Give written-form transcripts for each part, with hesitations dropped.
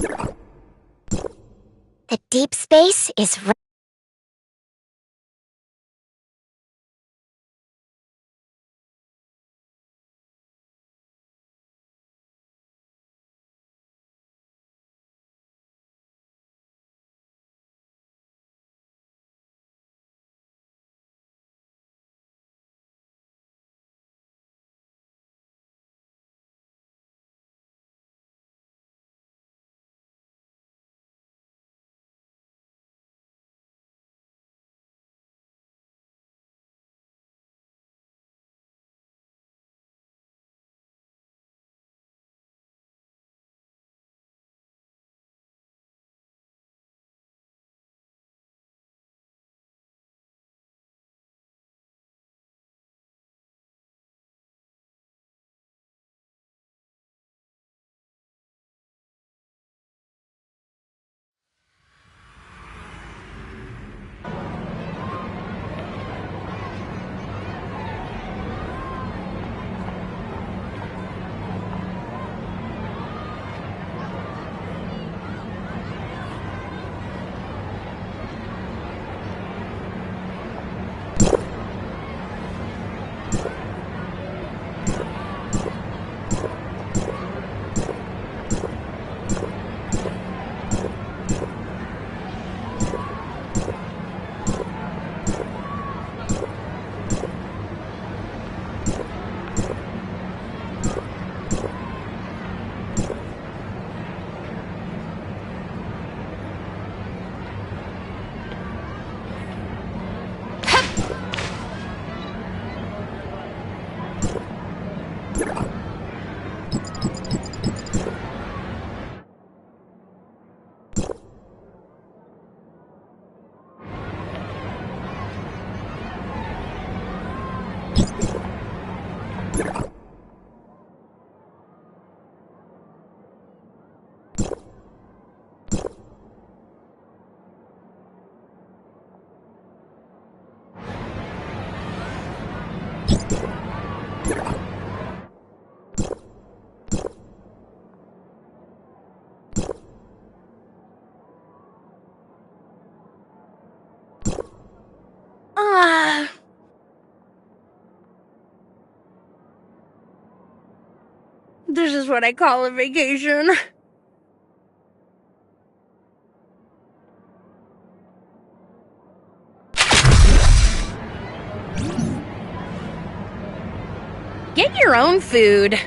The deep space is This is what I call a vacation. Get your own food.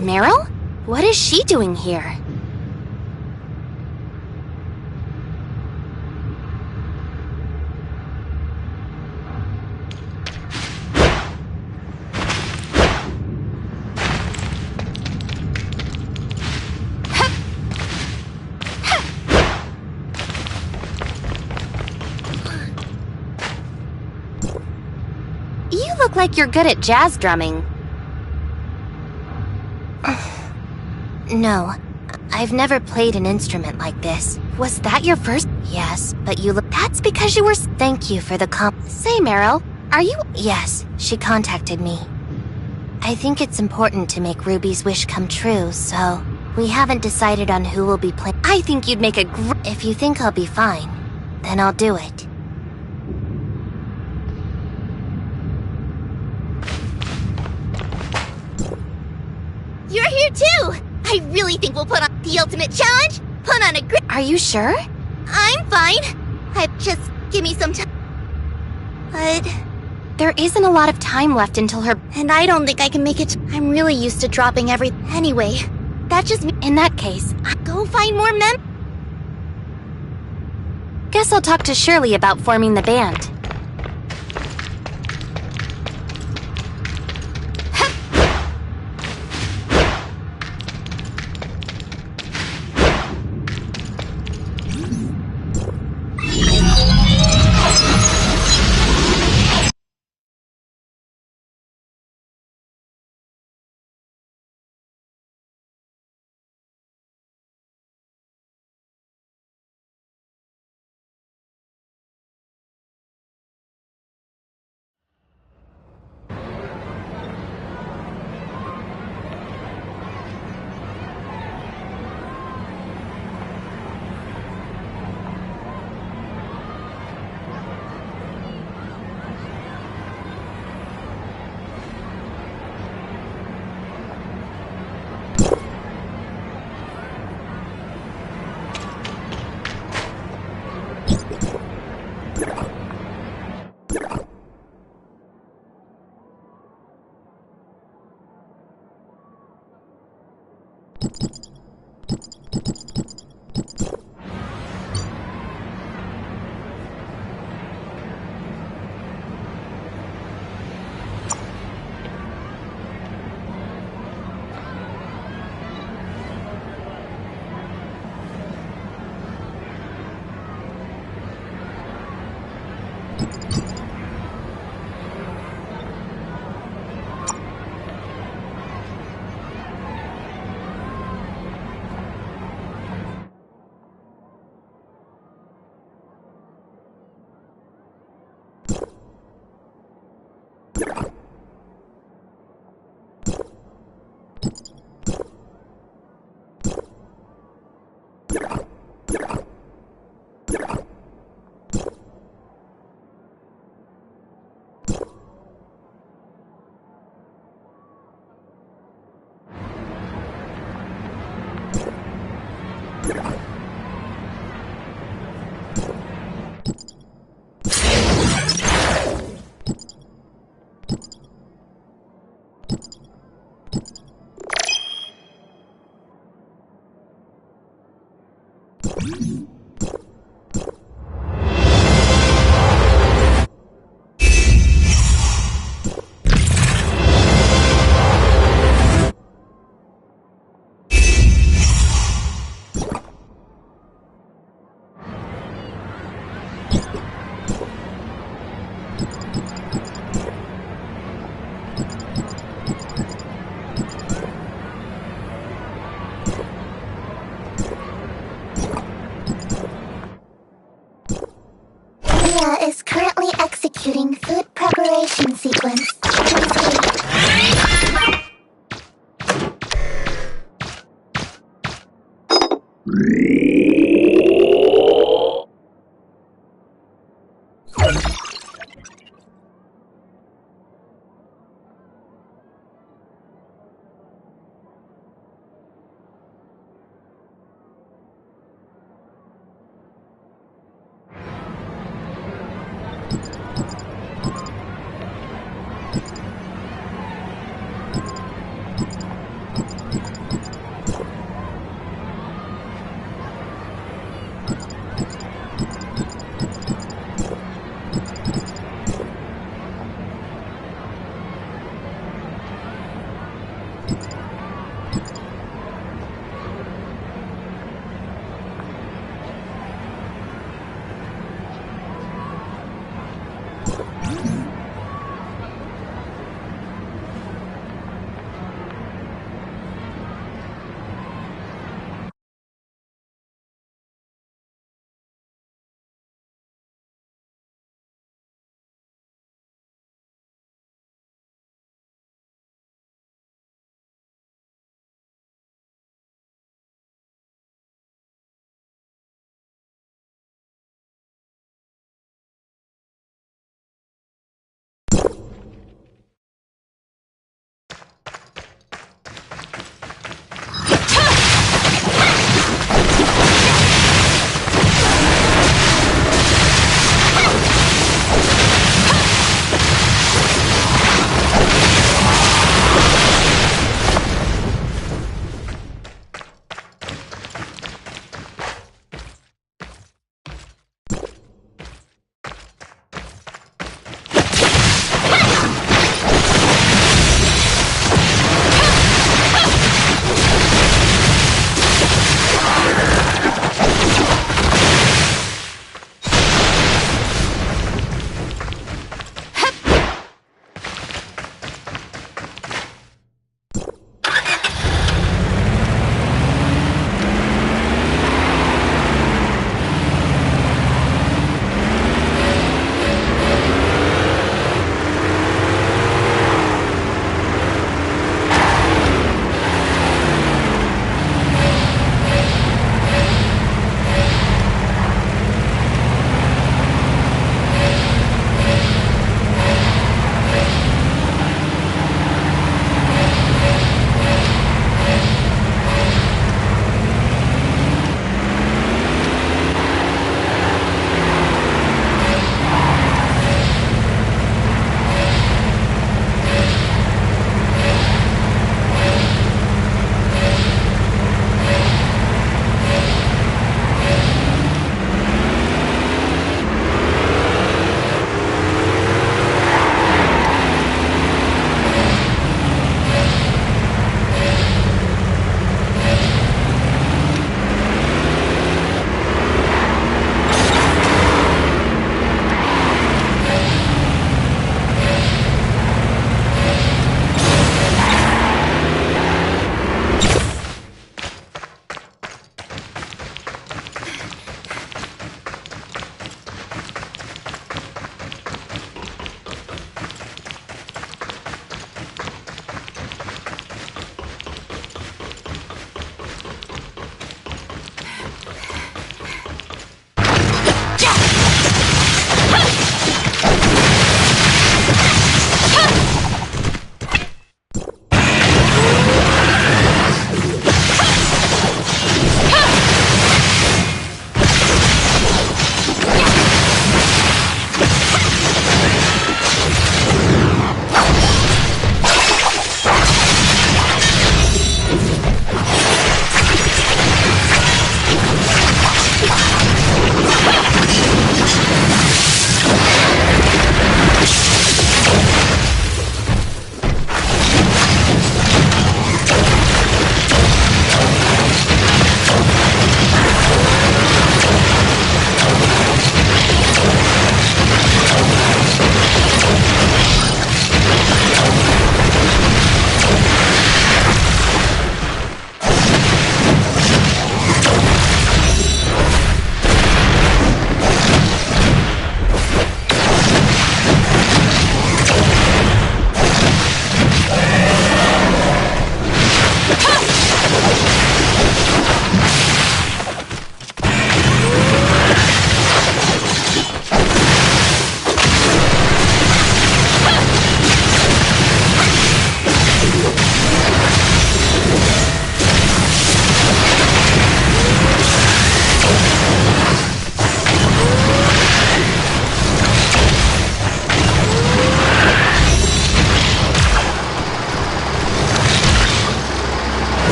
Meryl? What is she doing here? You look like you're good at jazz drumming. No, I've never played an instrument like this. Was that your first? Yes, but you look. That's because you were. Thank you for the Say, Meryl, are you? Yes, she contacted me. I think it's important to make Ruby's wish come true, so we haven't decided on who will be playing. I think you'd make a If you think I'll be fine, then I'll do it. You're here too! I really think we'll put on the ultimate challenge! Put on a great— Are you sure? I'm fine! Just give me some time. But there isn't a lot of time left until her— And I don't think I can make it. I'm really used to dropping everything. Anyway, that just me. In that case, Go find more guess I'll talk to Shirley about forming the band. is currently executing food preparation sequence.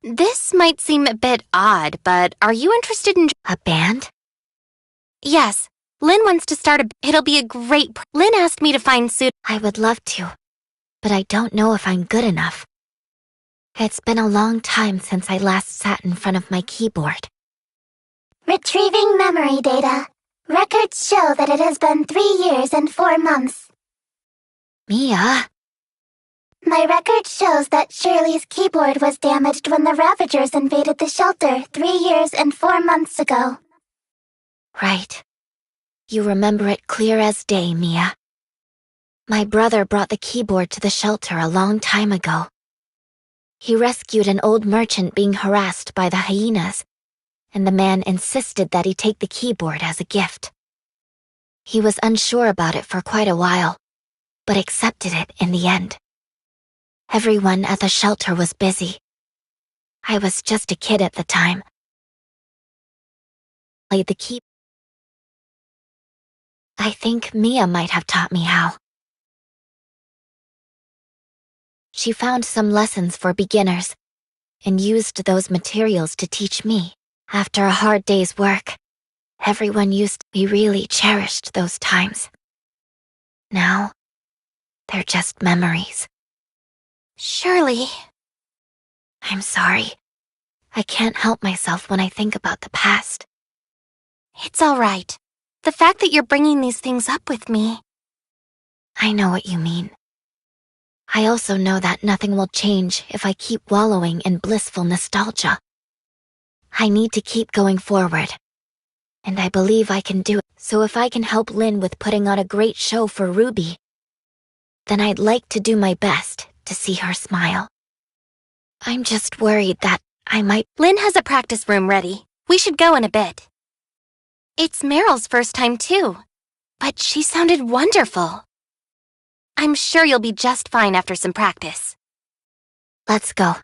This might seem a bit odd, but are you interested in A band? Yes, Lynn wants to start it'll be a great Lynn asked me to find I would love to, but I don't know if I'm good enough. It's been a long time since I last sat in front of my keyboard. Retrieving memory data. Records show that it has been 3 years and 4 months. Mia? My record shows that Shirley's keyboard was damaged when the Ravagers invaded the shelter 3 years and 4 months ago. Right. You remember it clear as day, Mia. My brother brought the keyboard to the shelter a long time ago. He rescued an old merchant being harassed by the hyenas, and the man insisted that he take the keyboard as a gift. He was unsure about it for quite a while, but accepted it in the end. Everyone at the shelter was busy. I was just a kid at the time. Played the key. I think Mia might have taught me how. She found some lessons for beginners and used those materials to teach me. After a hard day's work, everyone we really cherished those times. Now, they're just memories. Shirley. I'm sorry. I can't help myself when I think about the past. It's all right. The fact that you're bringing these things up with me. I know what you mean. I also know that nothing will change if I keep wallowing in blissful nostalgia. I need to keep going forward. And I believe I can do it. So if I can help Lynn with putting on a great show for Ruby, then I'd like to do my best to see her smile. I'm just worried that I might... Lynn has a practice room ready. We should go in a bit. It's Meryl's first time too, but she sounded wonderful. I'm sure you'll be just fine after some practice. Let's go.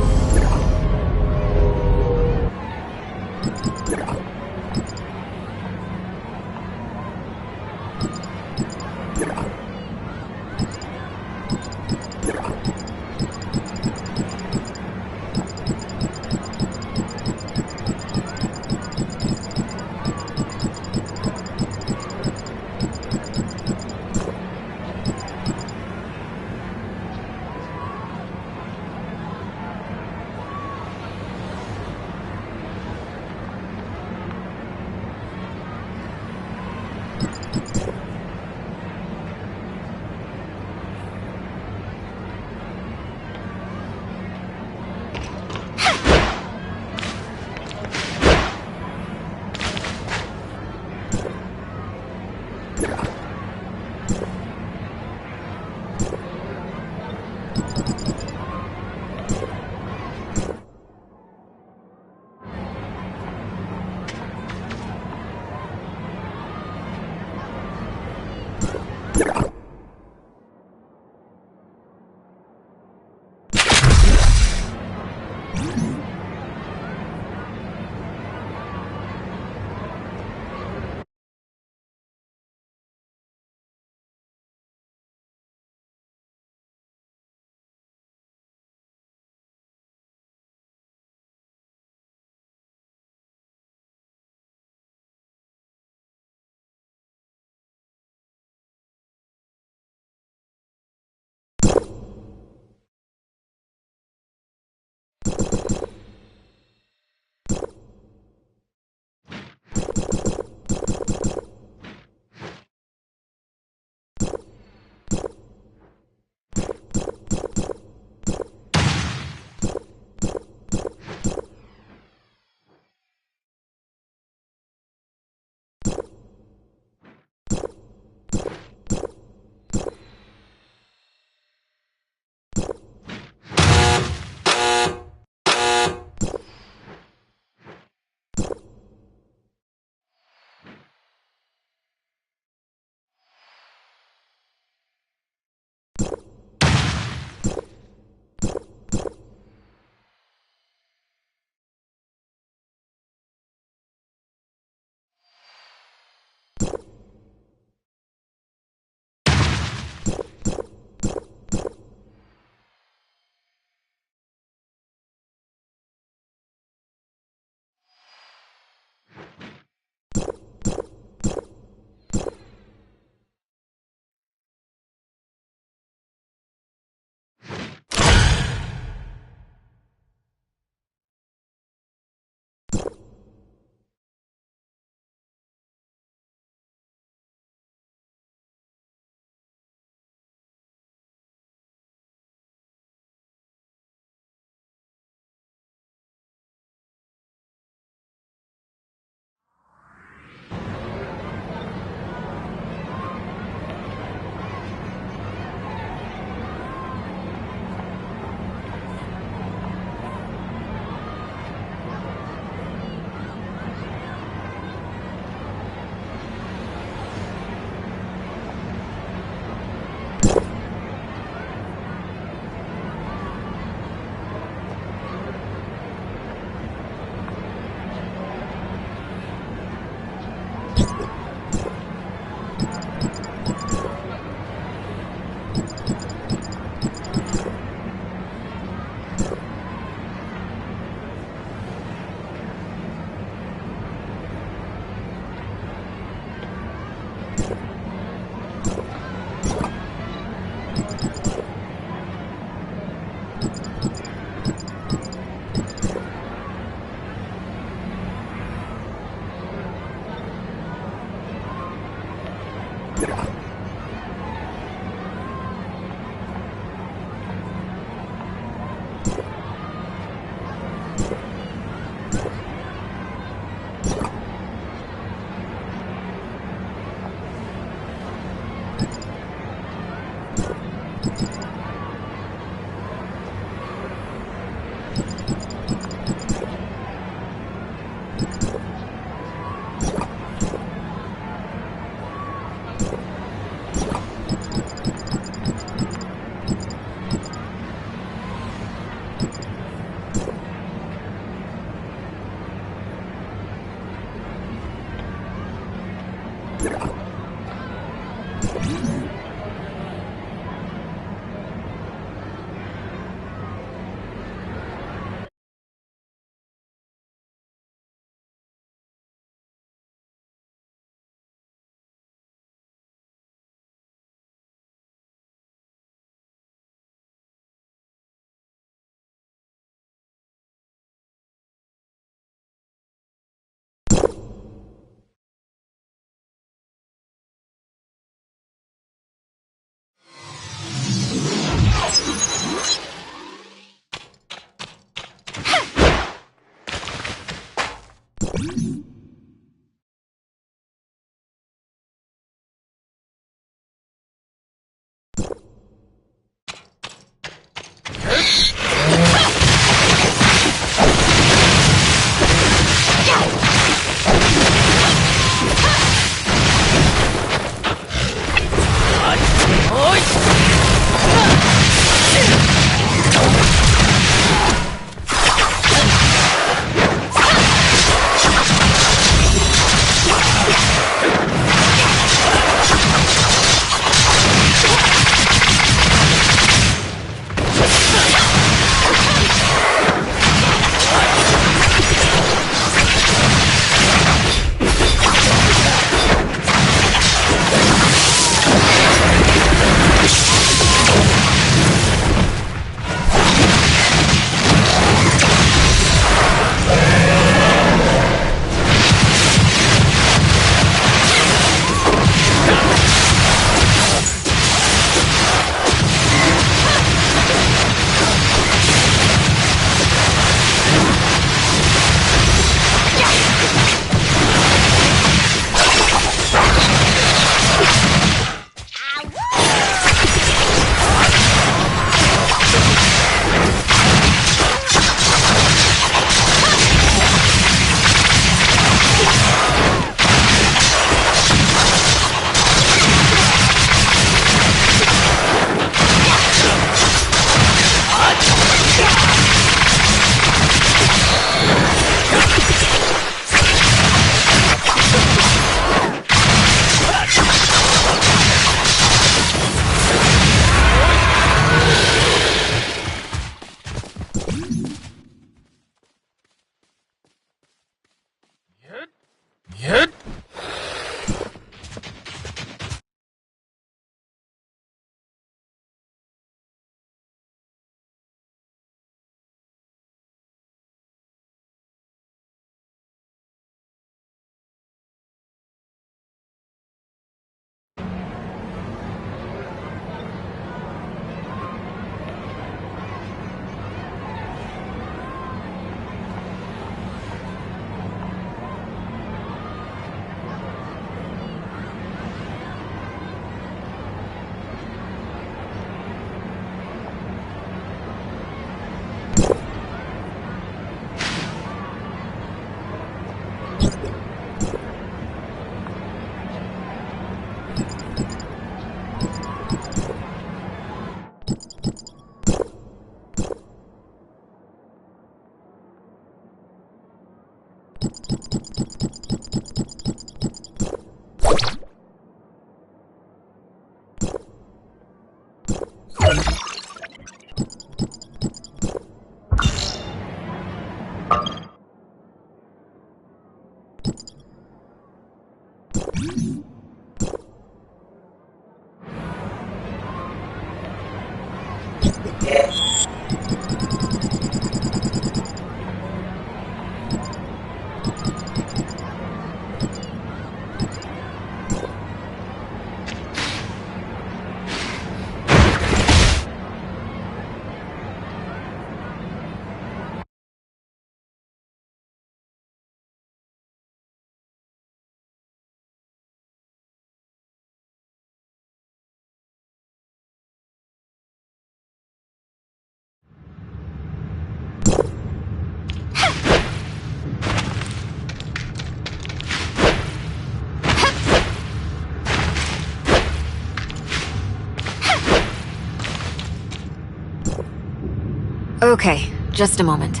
Okay, just a moment.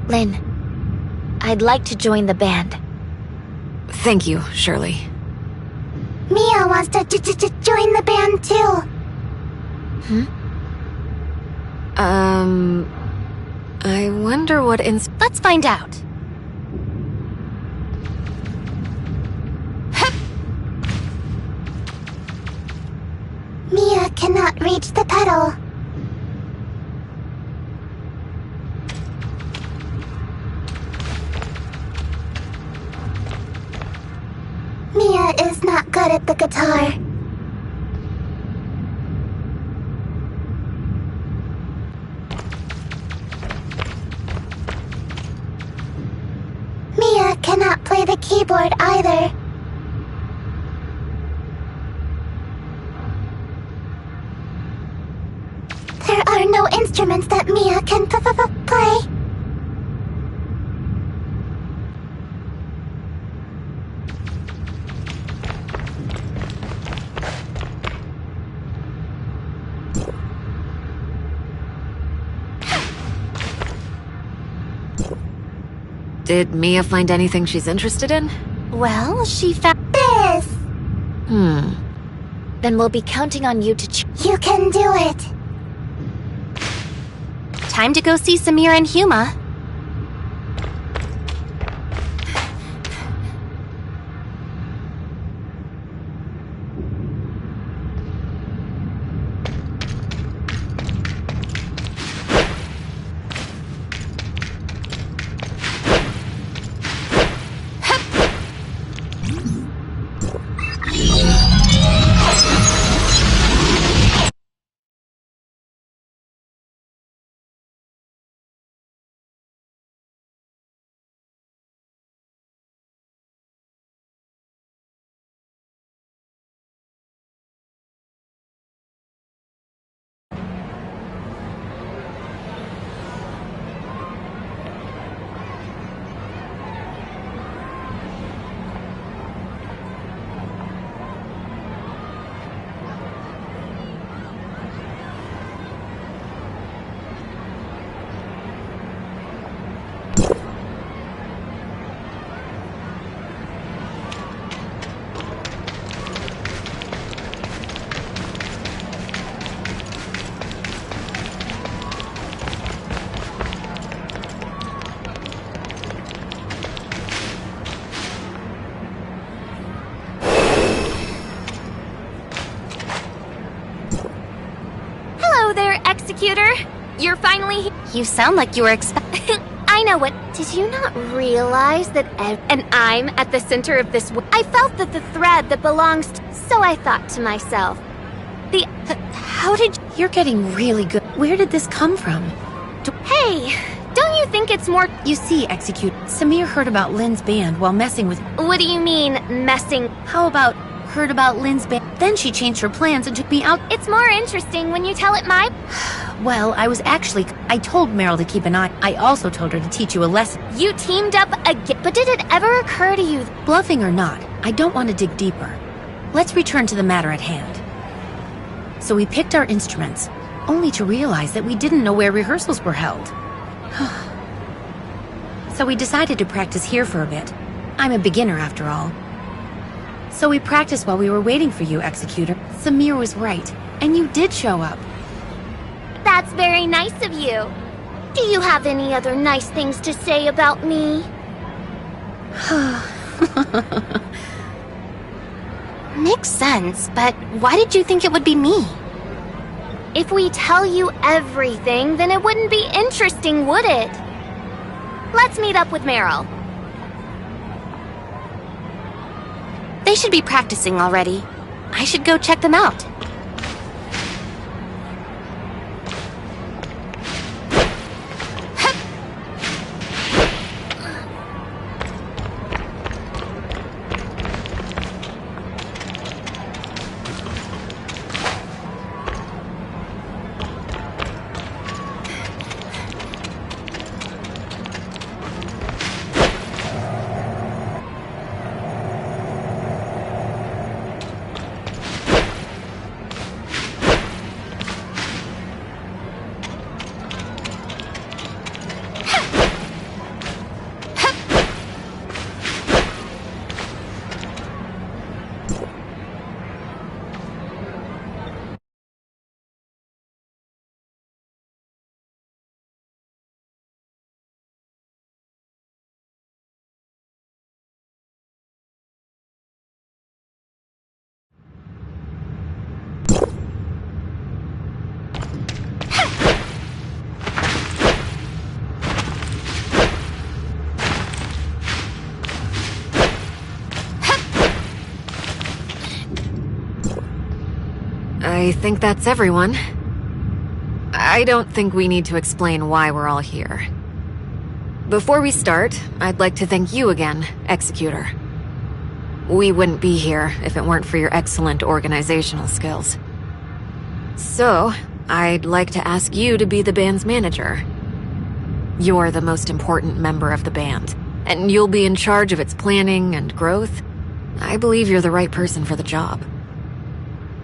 Lynn, I'd like to join the band. Thank you, Shirley. Mia wants to join the band too. I wonder what Let's find out. Mia cannot reach the pedal. Mia is not good at the guitar. Mia cannot play the keyboard either. There are no instruments that Mia can play. Did Mia find anything she's interested in? Well, she found This! Then we'll be counting on you to You can do it. time to go see Samir and Huma. Executor, you're finally You sound like you were expecting. I know what. Did you not realize that and I'm at the center of this? I felt that the thread that belongs to, so I thought to myself, How did You're getting really good. Where did this come from? hey, don't you think it's more? You see, Execute, Samir heard about Lynn's band while messing with... What do you mean, messing? How about heard about Lynn's band, then she changed her plans and took me out? It's more interesting when you tell it my... Well, I told Meryl to keep an eye. I also told her to teach you a lesson. You teamed up again, but did it ever occur to you? Bluffing or not, I don't want to dig deeper. Let's return to the matter at hand. So we picked our instruments, only to realize that we didn't know where rehearsals were held. So we decided to practice here for a bit. I'm a beginner after all. So we practiced while we were waiting for you, Executor. Samir was right, and you did show up. That's very nice of you. Do you have any other nice things to say about me? Makes sense, but why did you think it would be me? If we tell you everything, then it wouldn't be interesting, would it? Let's meet up with Meryl. They should be practicing already. I should go check them out. I think that's everyone. I don't think we need to explain why we're all here. Before we start, I'd like to thank you again, Executor. We wouldn't be here if it weren't for your excellent organizational skills. So, I'd like to ask you to be the band's manager. You're the most important member of the band, and you'll be in charge of its planning and growth. I believe you're the right person for the job.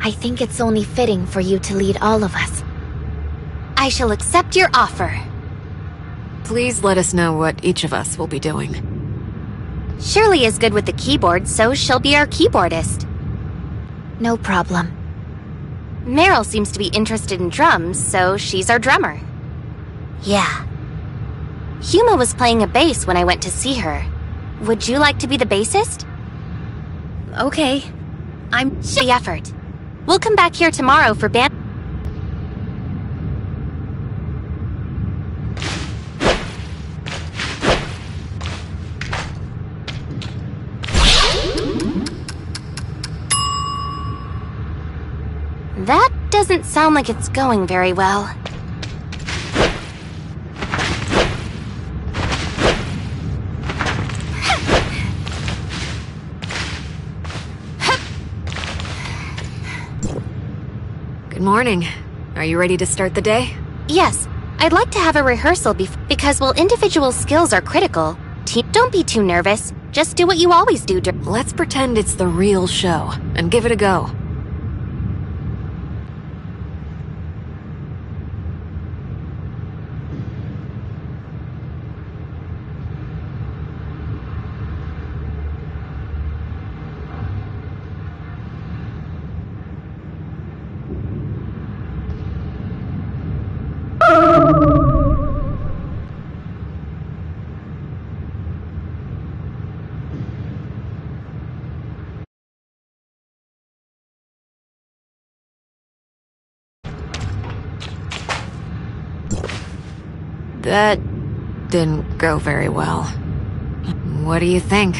I think it's only fitting for you to lead all of us. I shall accept your offer. Please let us know what each of us will be doing. Shirley is good with the keyboard, so she'll be our keyboardist. No problem. Meryl seems to be interested in drums, so she's our drummer. Yeah. Huma was playing a bass when I went to see her. Would you like to be the bassist? Okay. The effort. We'll come back here tomorrow for band. That doesn't sound like it's going very well. Good morning. Are you ready to start the day? Yes, I'd like to have a rehearsal because while individual skills are critical, don't be too nervous. Just do what you always do. Let's pretend it's the real show and give it a go. That didn't go very well. What do you think?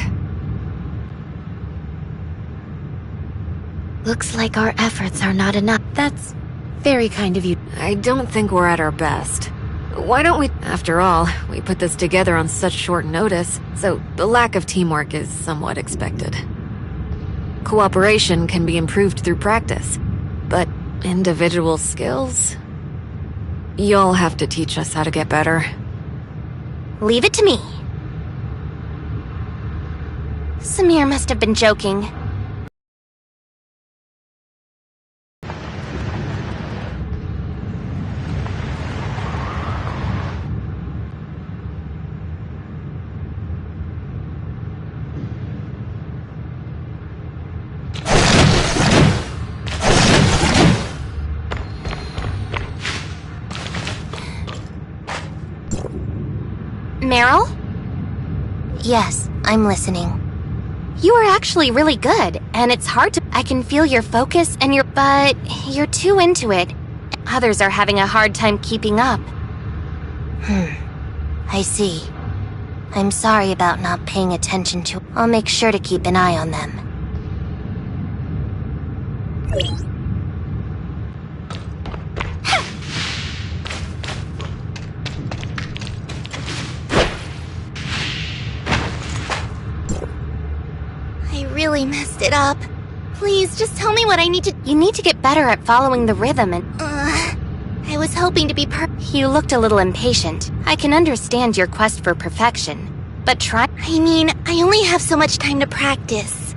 Looks like our efforts are not enough. That's very kind of you. I don't think we're at our best. Why don't we... After all, we put this together on such short notice, so the lack of teamwork is somewhat expected. Cooperation can be improved through practice, but individual skills... You'll have to teach us how to get better. Leave it to me. Samir must have been joking. Meryl? Yes, I'm listening. You are actually really good, and it's hard to... I can feel your focus and your... But you're too into it. Others are having a hard time keeping up. I see. I'm sorry about not paying attention to... I'll make sure to keep an eye on them. Really messed it up. Please, just tell me what I need to... You need to get better at following the rhythm and... I was hoping to be You looked a little impatient. I can understand your quest for perfection, but try... I mean, I only have so much time to practice.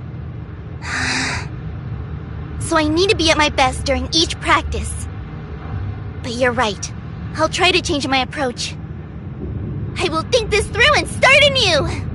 So I need to be at my best during each practice. But you're right. I'll try to change my approach. I will think this through and start anew!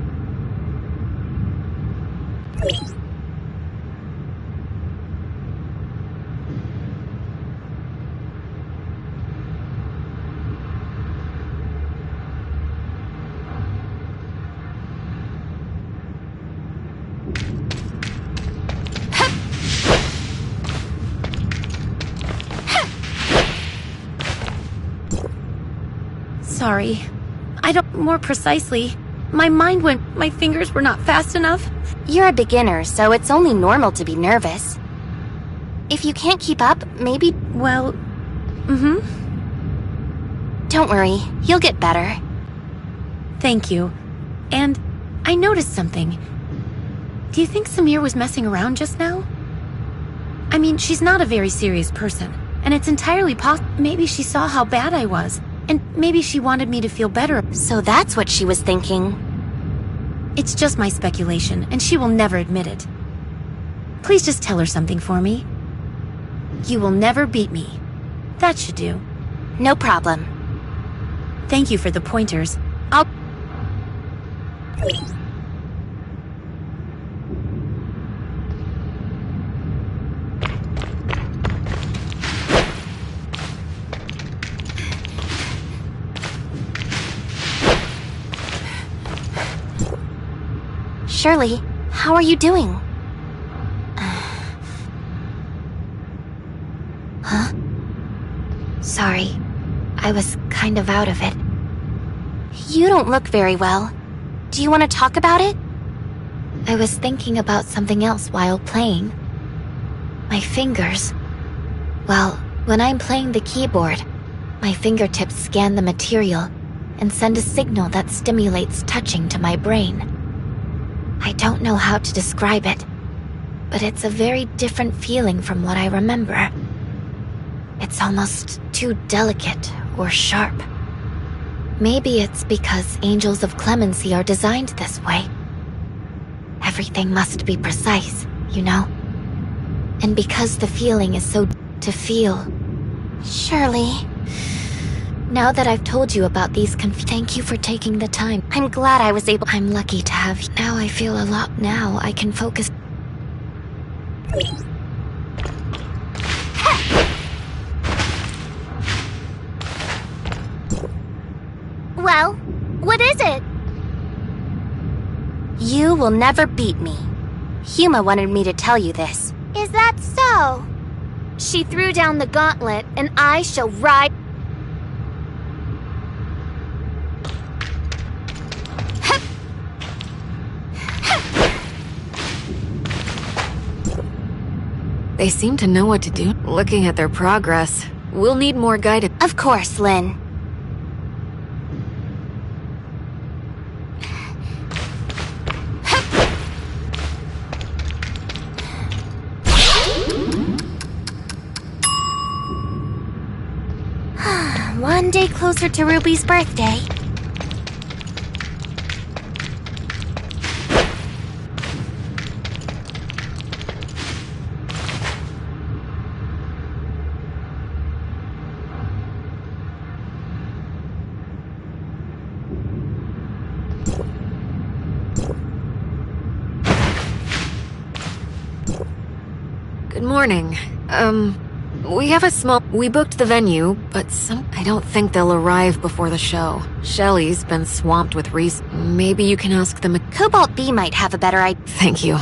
Sorry. I don't... More precisely, my mind went... My fingers were not fast enough. You're a beginner, so it's only normal to be nervous. If you can't keep up, maybe... Well, Don't worry, you'll get better. Thank you. And I noticed something. Do you think Samir was messing around just now? I mean, she's not a very serious person, and it's entirely possible maybe she saw how bad I was, and maybe she wanted me to feel better. So that's what she was thinking. It's just my speculation, and she will never admit it. Please just tell her something for me. You will never beat me. That should do. No problem. Thank you for the pointers. Shirley, how are you doing? Huh? Sorry. I was kind of out of it. You don't look very well. Do you want to talk about it? I was thinking about something else while playing. My fingers. Well, when I'm playing the keyboard, my fingertips scan the material and send a signal that stimulates touching to my brain. I don't know how to describe it, but it's a very different feeling from what I remember. It's almost too delicate or sharp. Maybe it's because angels of clemency are designed this way. Everything must be precise, you know? And because the feeling is so to feel. Shirley. Now that I've told you about these thank you for taking the time. I'm glad I was able- I'm lucky to have you. Now I feel a lot now. I can focus. Well, what is it? You will never beat me. Huma wanted me to tell you this. Is that so? She threw down the gauntlet, and I shall ride. They seem to know what to do. Looking at their progress, we'll need more guidance. Of course, Lynn. One day closer to Ruby's birthday. Good morning. We have a small... We booked the venue, but I don't think they'll arrive before the show. Shelly's been swamped with Maybe you can ask them... Cobalt B might have a better idea. Thank you.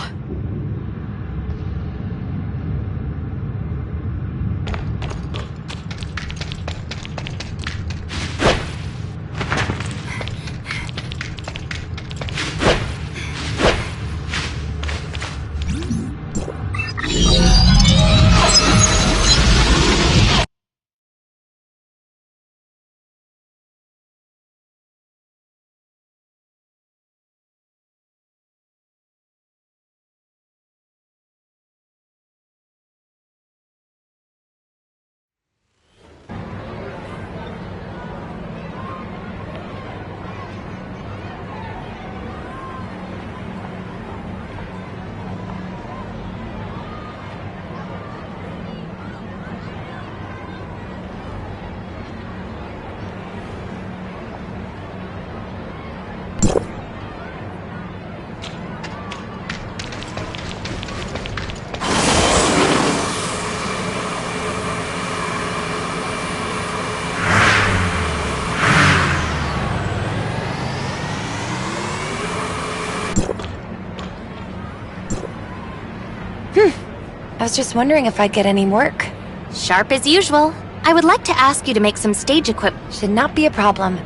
I was just wondering if I'd get any work. Sharp as usual. I would like to ask you to make some stage equipment. Should not be a problem.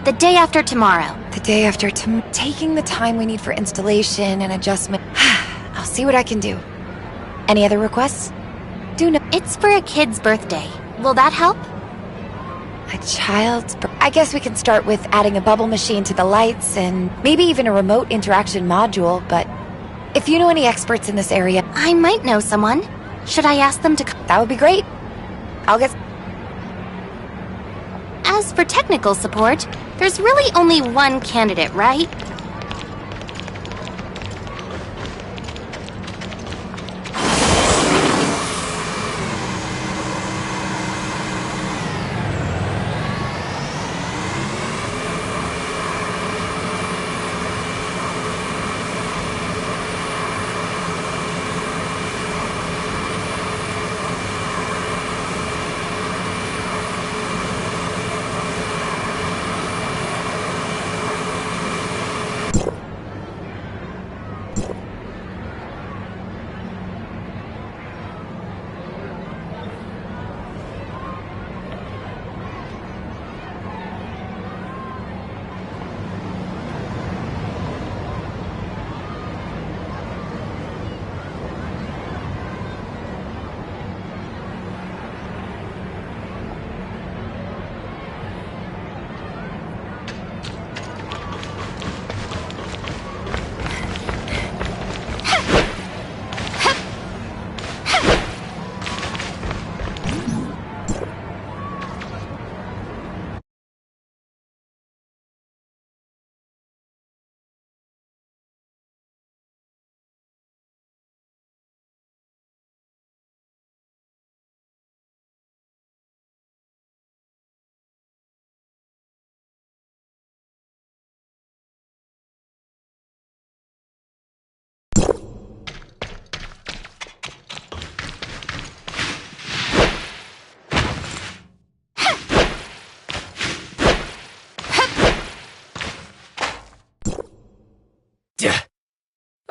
The day after tomorrow. The day after taking the time we need for installation and adjustment. I'll see what I can do. Any other requests? do know. It's for a kid's birthday. Will that help? A child's... I guess we can start with adding a bubble machine to the lights and maybe even a remote interaction module, but if you know any experts in this area... I might know someone. Should I ask them to come? That would be great. I'll get... As for technical support, there's really only one candidate, right?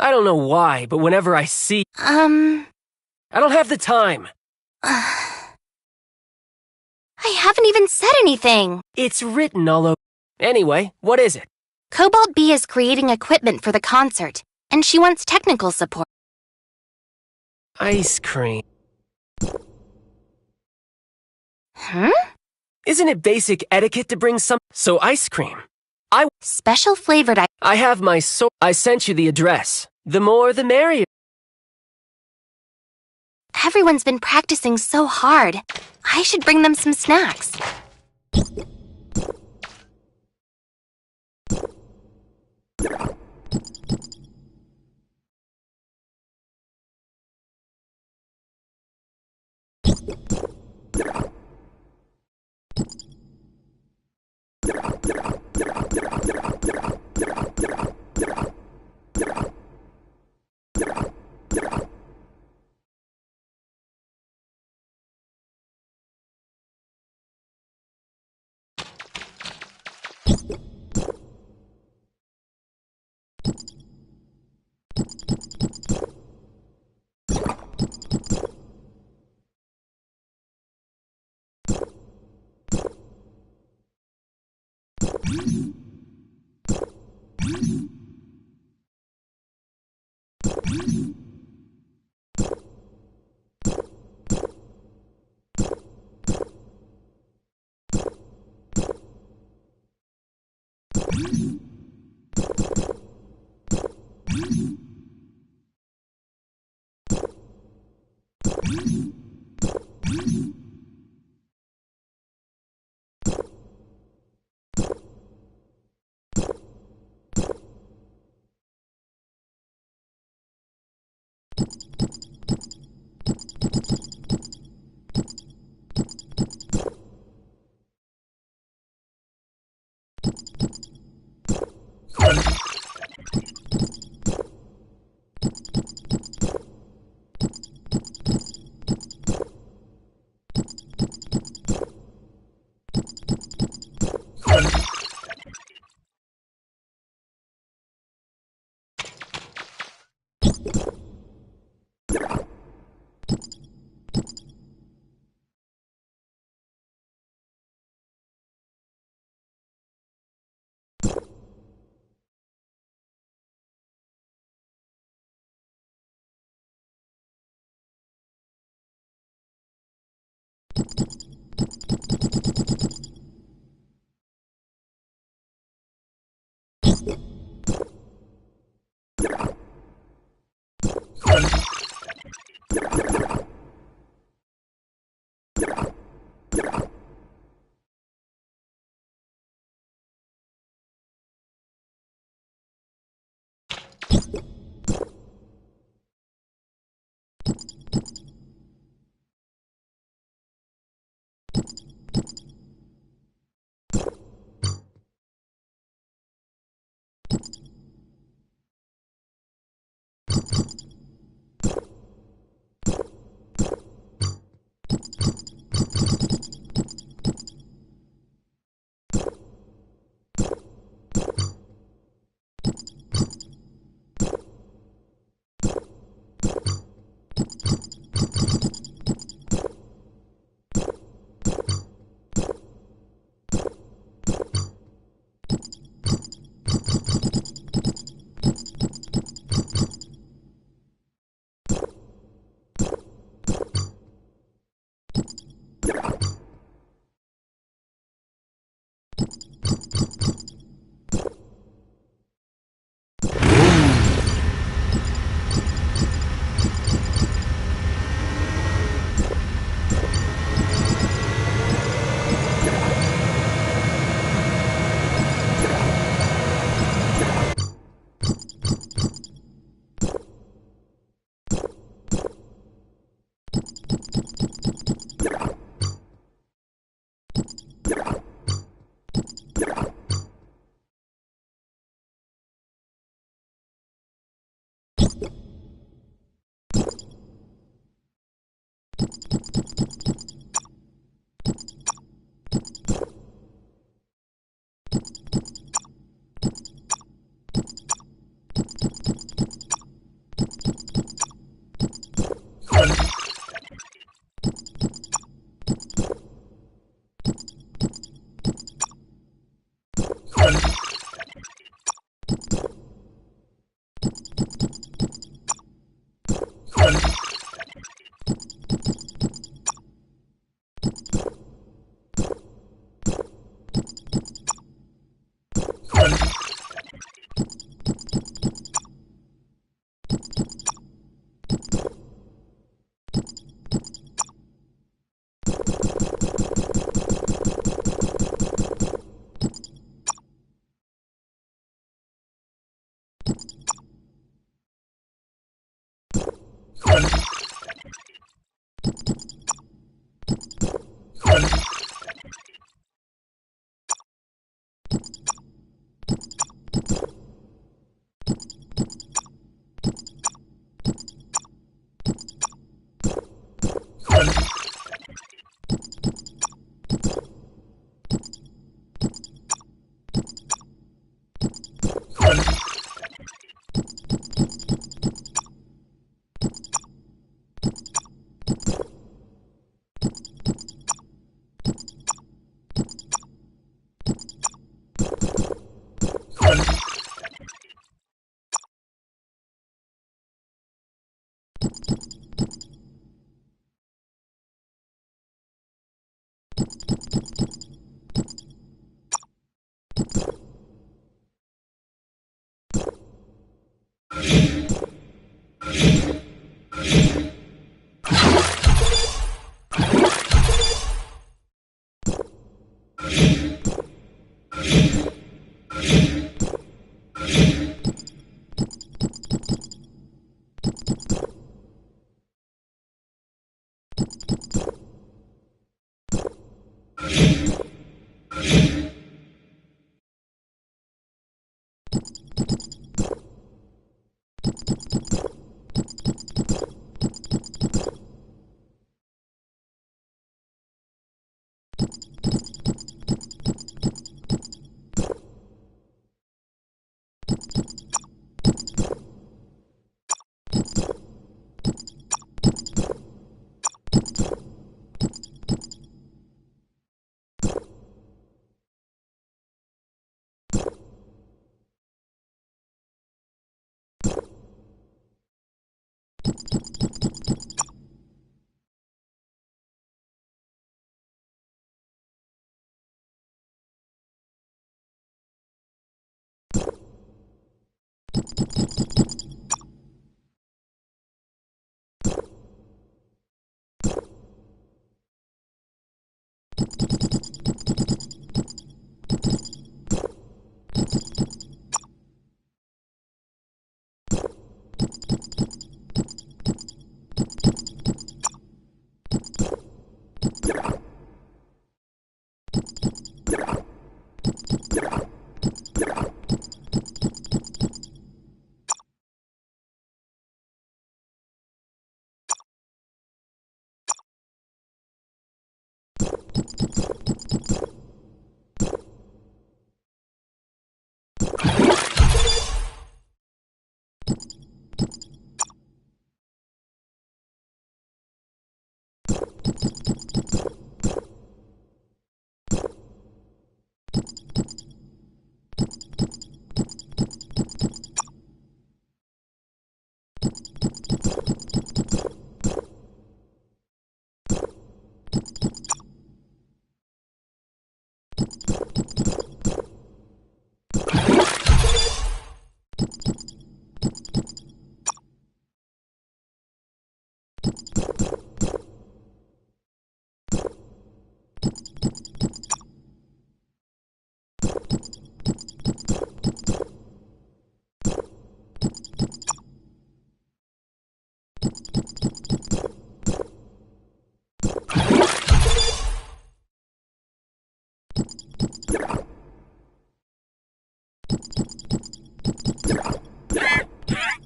I don't know why, but whenever I see... I don't have the time. I haven't even said anything. It's written all over... Anyway, what is it? Cobalt B is creating equipment for the concert, and she wants technical support. Ice cream. Huh? Isn't it basic etiquette to bring some... So ice cream. Special flavored I have my I sent you the address. The more, the merrier. Everyone's been practicing so hard. I should bring them some snacks.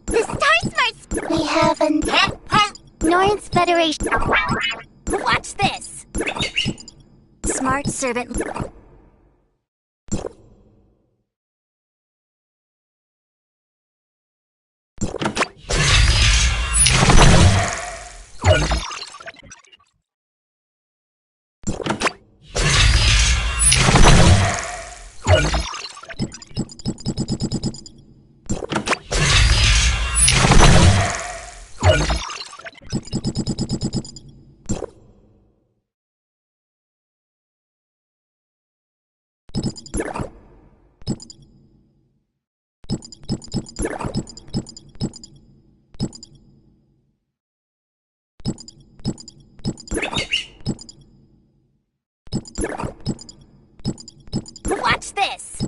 The Star Smarts! We have an Norns Federation. Watch this! Smart servant. Watch this!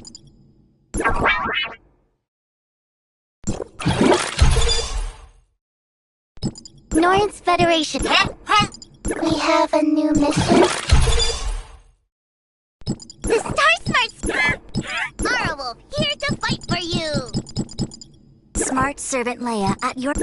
Norns Federation. We have a new mission. The Star Smarts! Arwolf, here to fight for you! Smart servant Leia at your...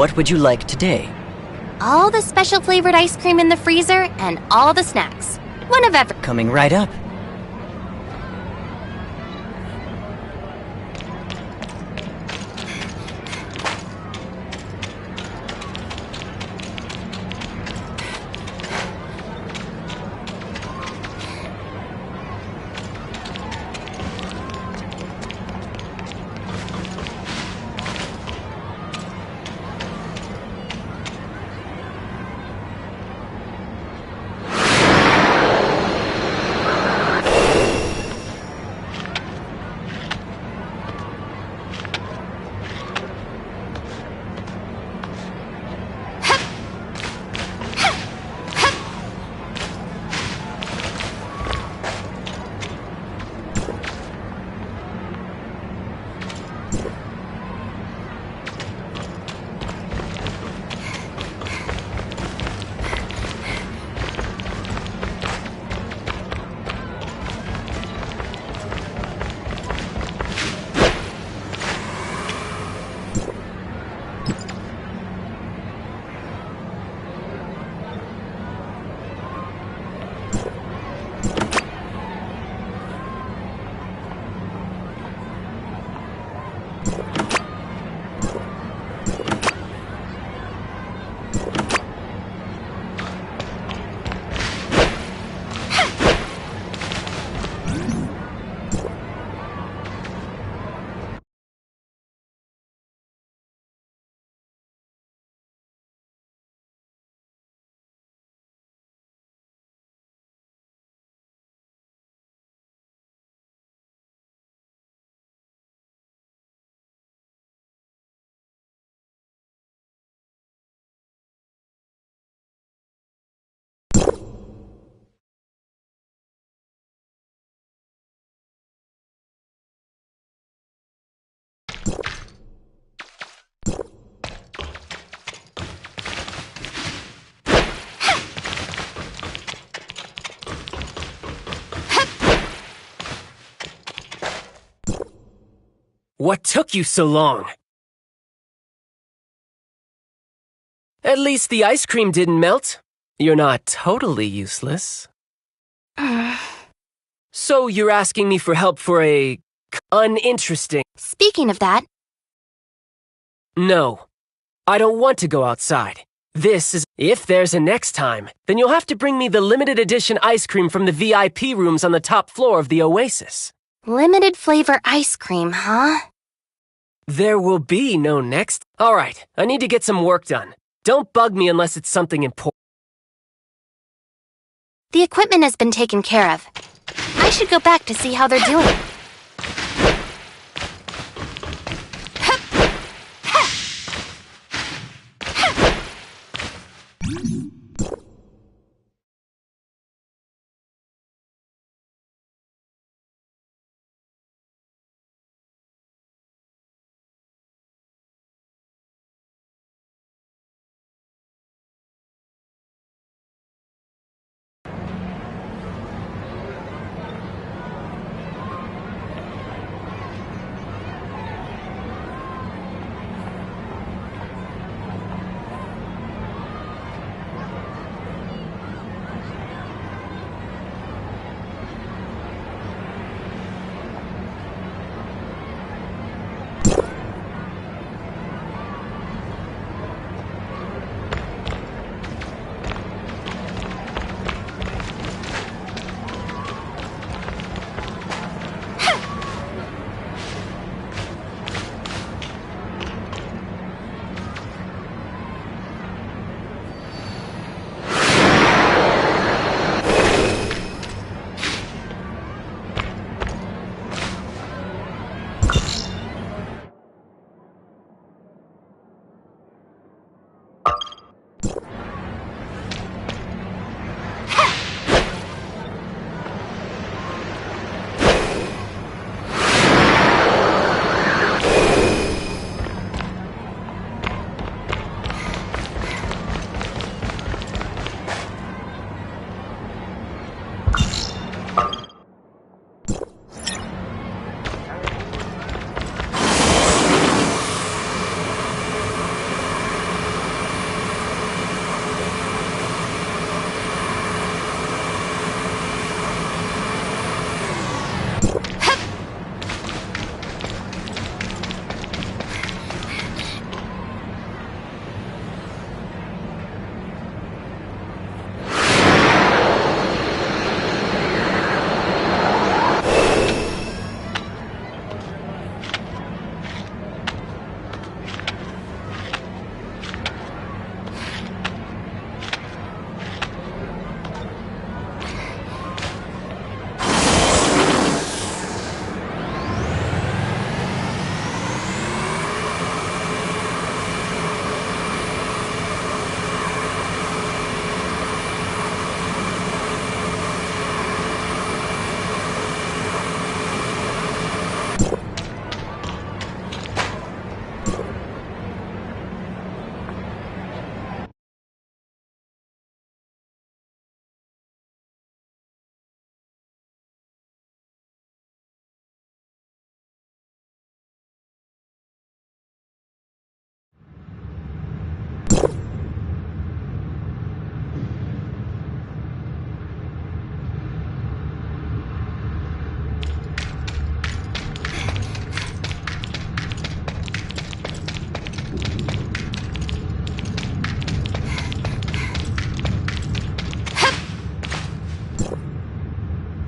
What would you like today? All the special flavored ice cream in the freezer and all the snacks. One of every. Coming right up. What took you so long? At least the ice cream didn't melt. You're not totally useless. So you're asking me for help for a uninteresting... Speaking of that, No, I don't want to go outside. This is... If there's a next time, then you'll have to bring me the limited edition ice cream from the VIP rooms on the top floor of the Oasis. limited flavor ice cream, huh? There will be no next... Alright, I need to get some work done. Don't bug me unless it's something important. The equipment has been taken care of. I should go back to see how they're doing.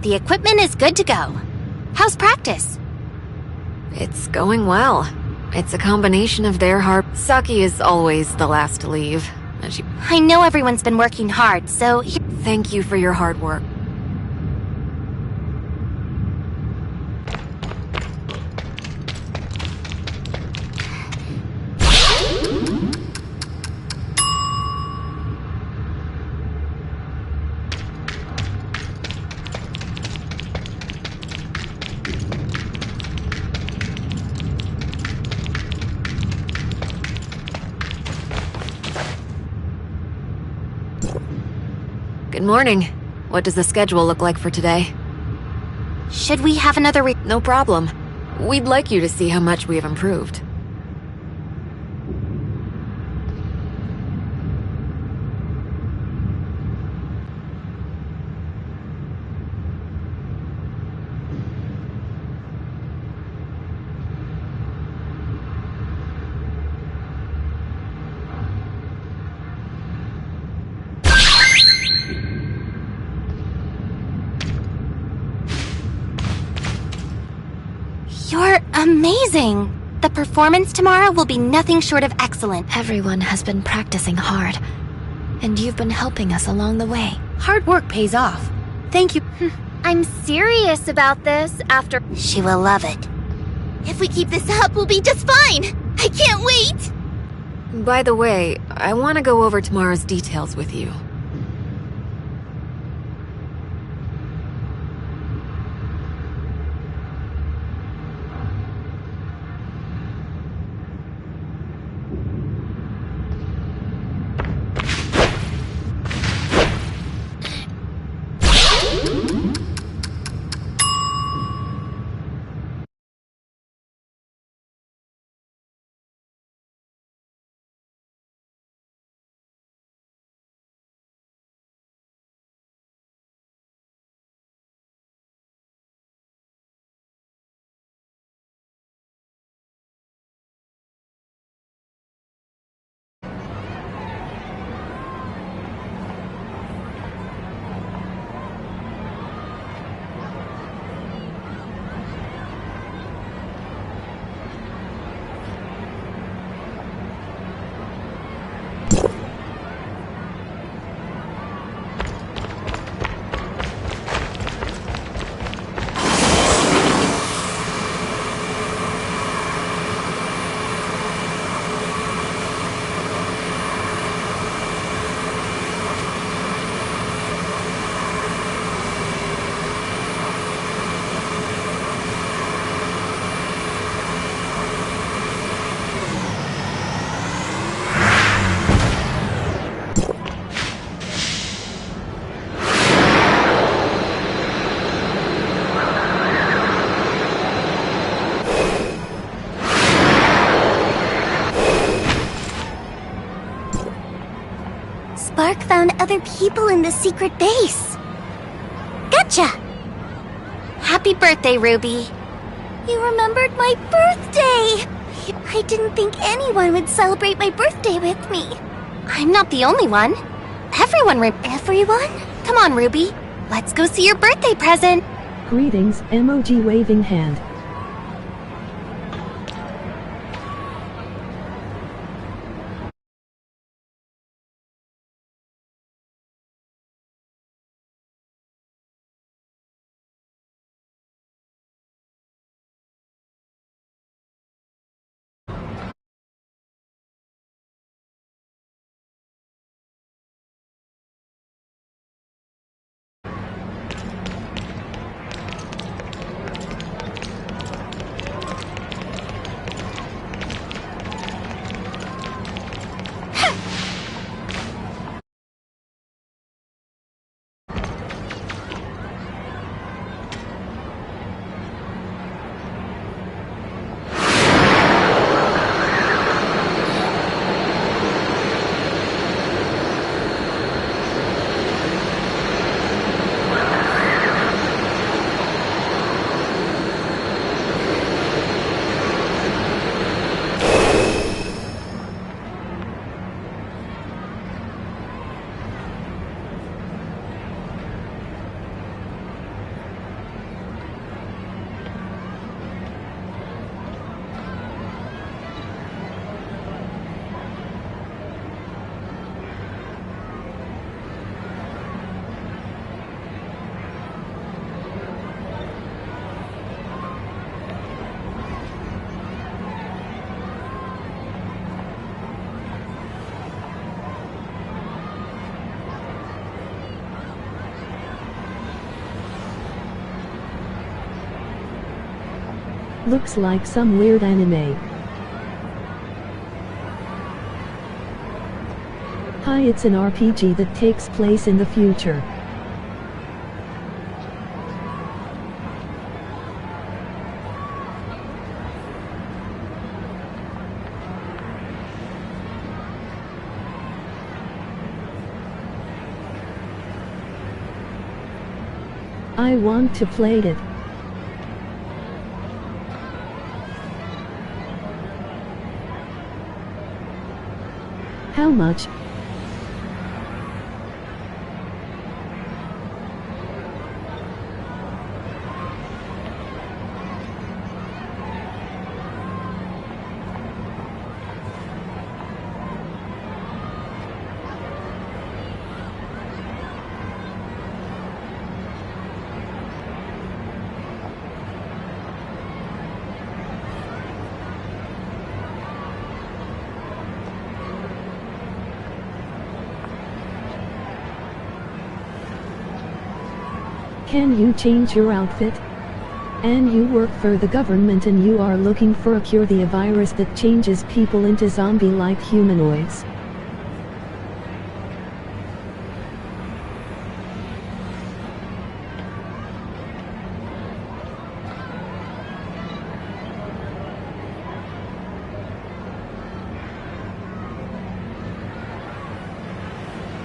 The equipment is good to go. How's practice? It's going well. It's a combination of their hard... Saki is always the last to leave. And she... I know everyone's been working hard, so... Thank you for your hard work. Good morning. What does the schedule look like for today? Should we have another No problem. We'd like you to see how much we have improved. You're amazing! The performance tomorrow will be nothing short of excellent. Everyone has been practicing hard, and you've been helping us along the way. Hard work pays off. Thank you. I'm serious about this after... She will love it. If we keep this up, we'll be just fine! I can't wait! By the way, I want to go over tomorrow's details with you. Spark found other people in the secret base. Gotcha! Happy birthday, Ruby. You remembered my birthday! I didn't think anyone would celebrate my birthday with me. I'm not the only one. Everyone. Everyone? Come on, Ruby. Let's go see your birthday present. Greetings, emoji waving hand. Looks like some weird anime. Hi, it's an RPG that takes place in the future. I want to play it. How much? Can you change your outfit? And you work for the government and you are looking for a cure to a virus that changes people into zombie-like humanoids.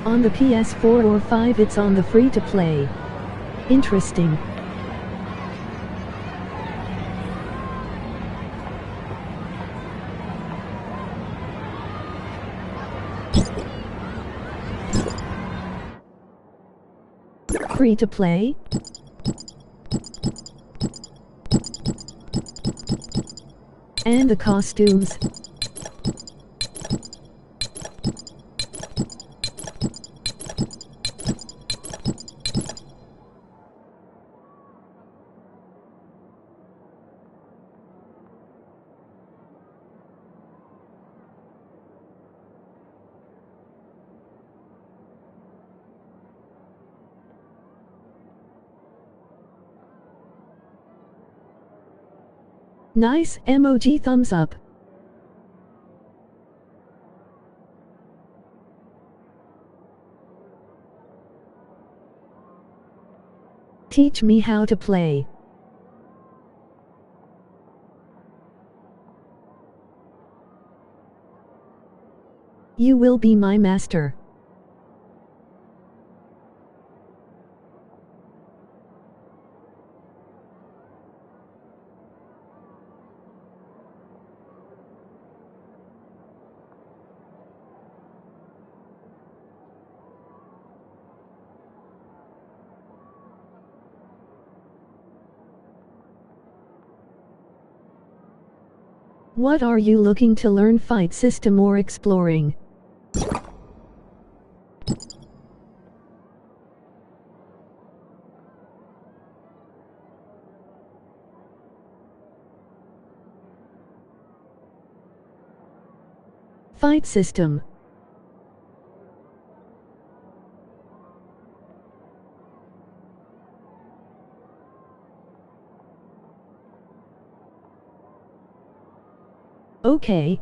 On the PS4 or 5 it's on the free-to-play. Interesting. Free to play? And the costumes. Nice emoji thumbs up. Teach me how to play. You will be my master. What are you looking to learn, fight system or exploring? Fight system. Okay.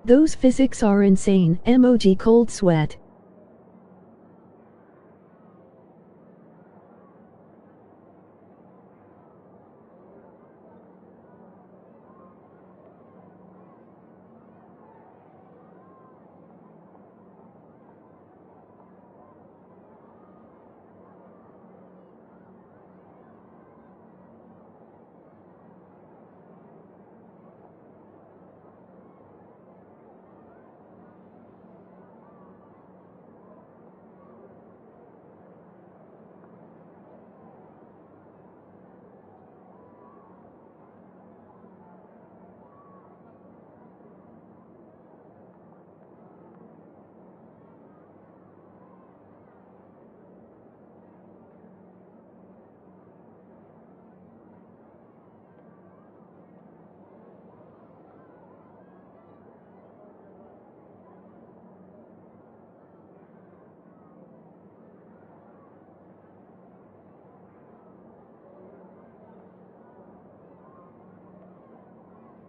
Those physics are insane. Emoji cold sweat.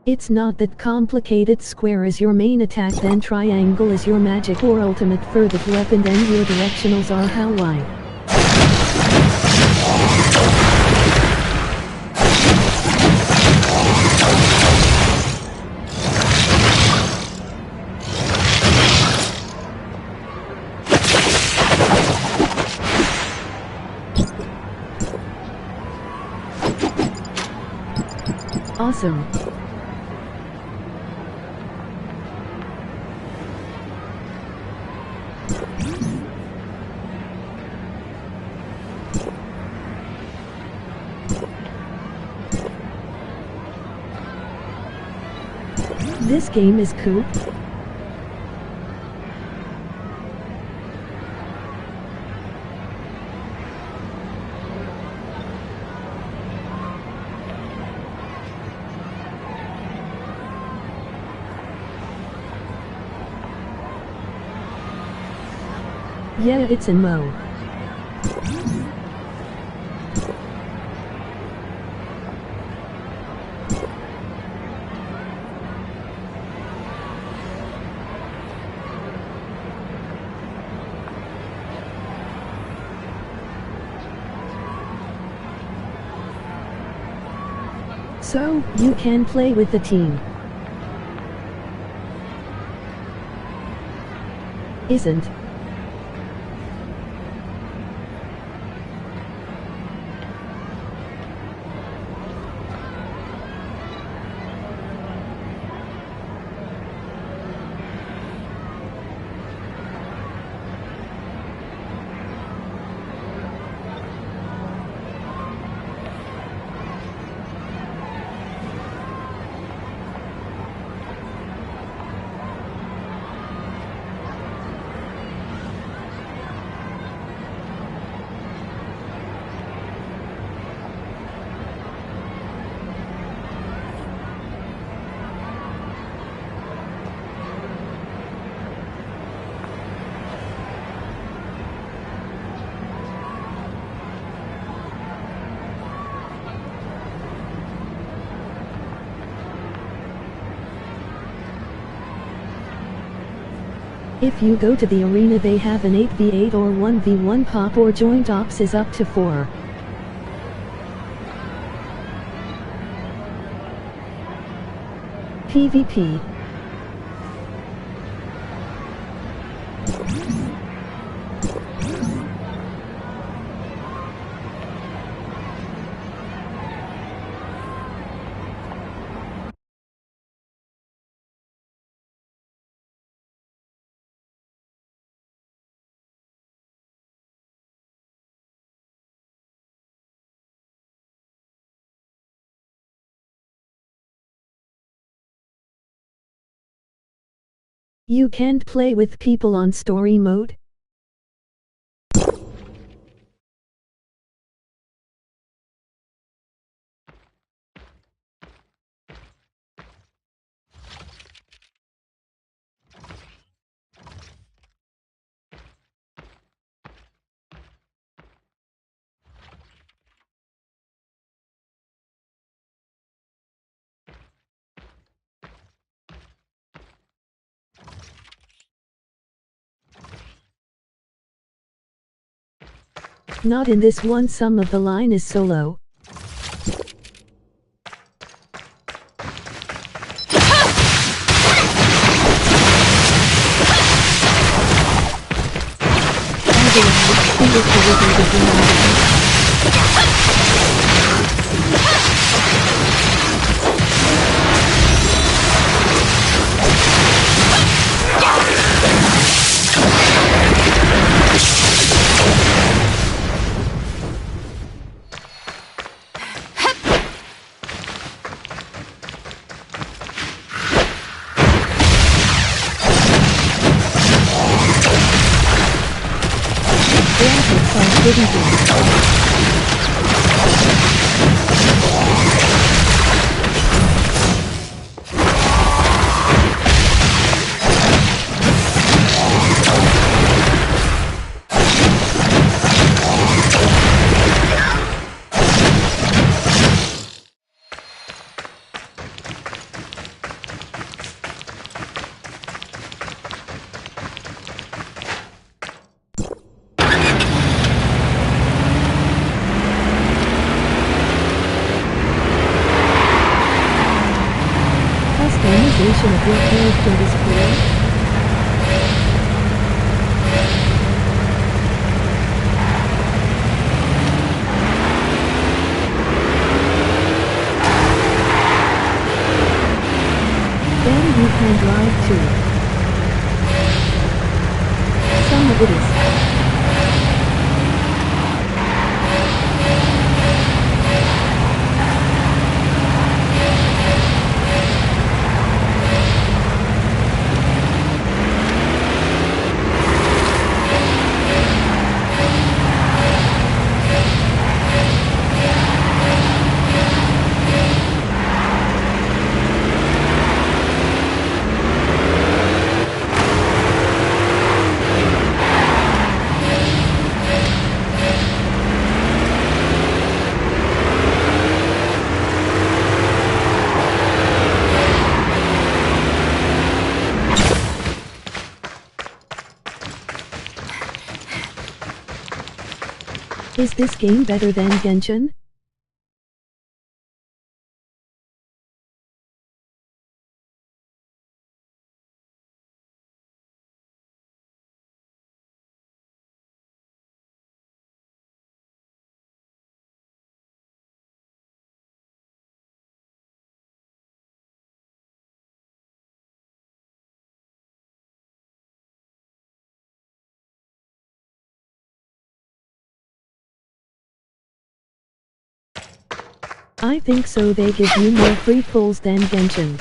It's not that complicated. Square is your main attack, then triangle is your magic or ultimate further weapon, then your directionals are how wide. Awesome. This game is cool. Yeah, it's in Mo. So, you can play with the team. Isn't. If you go to the arena, they have an 8v8 or 1v1 pop, or joint ops is up to 4. PvP. You can't play with people on story mode? Not in this one. Some of the line is solo. it is. Is this game better than Genshin? I think so. They give you more free pulls than Genshin.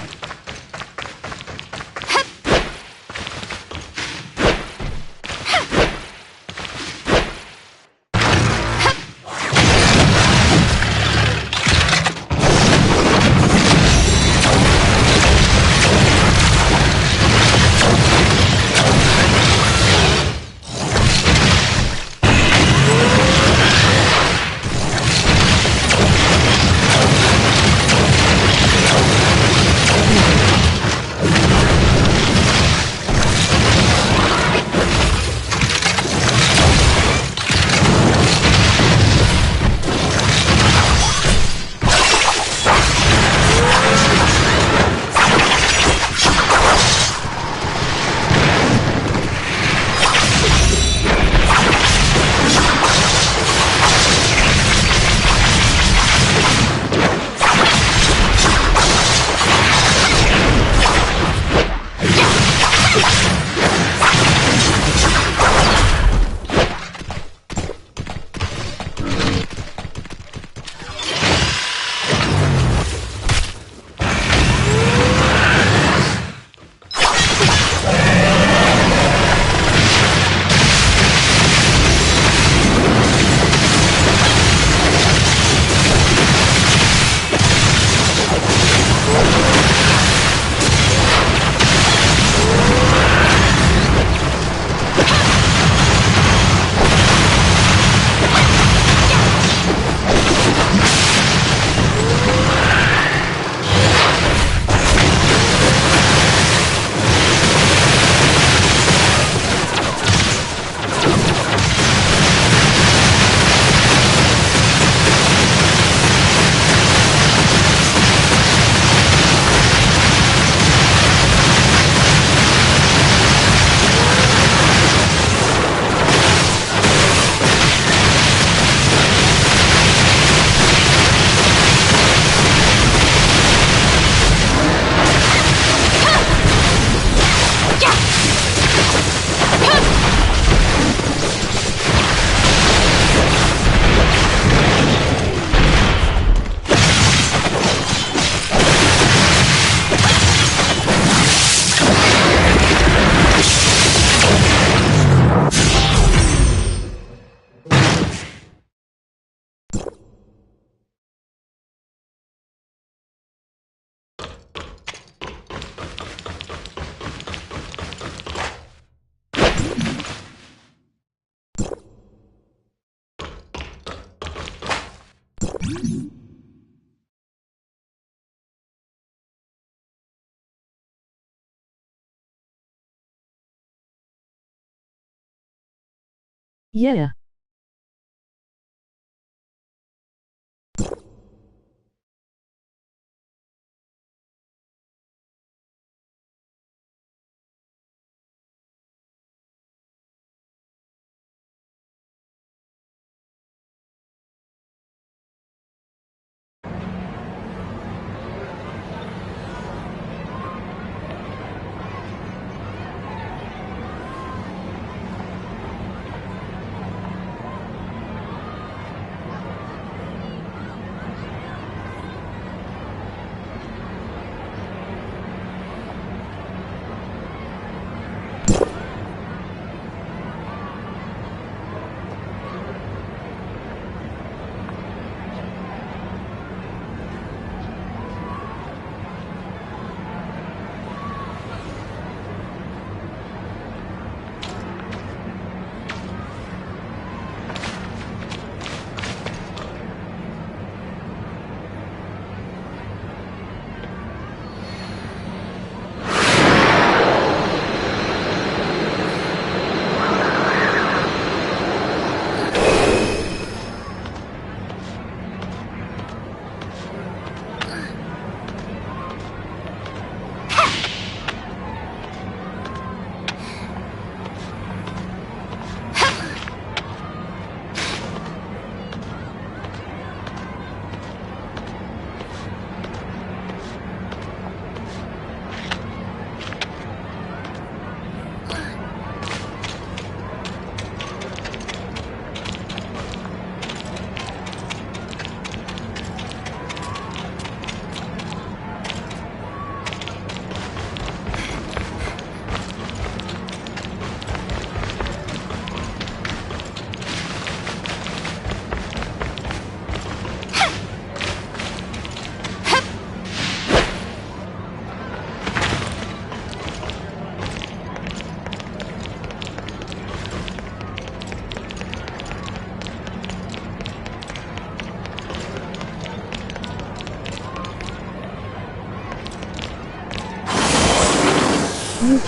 Yeah.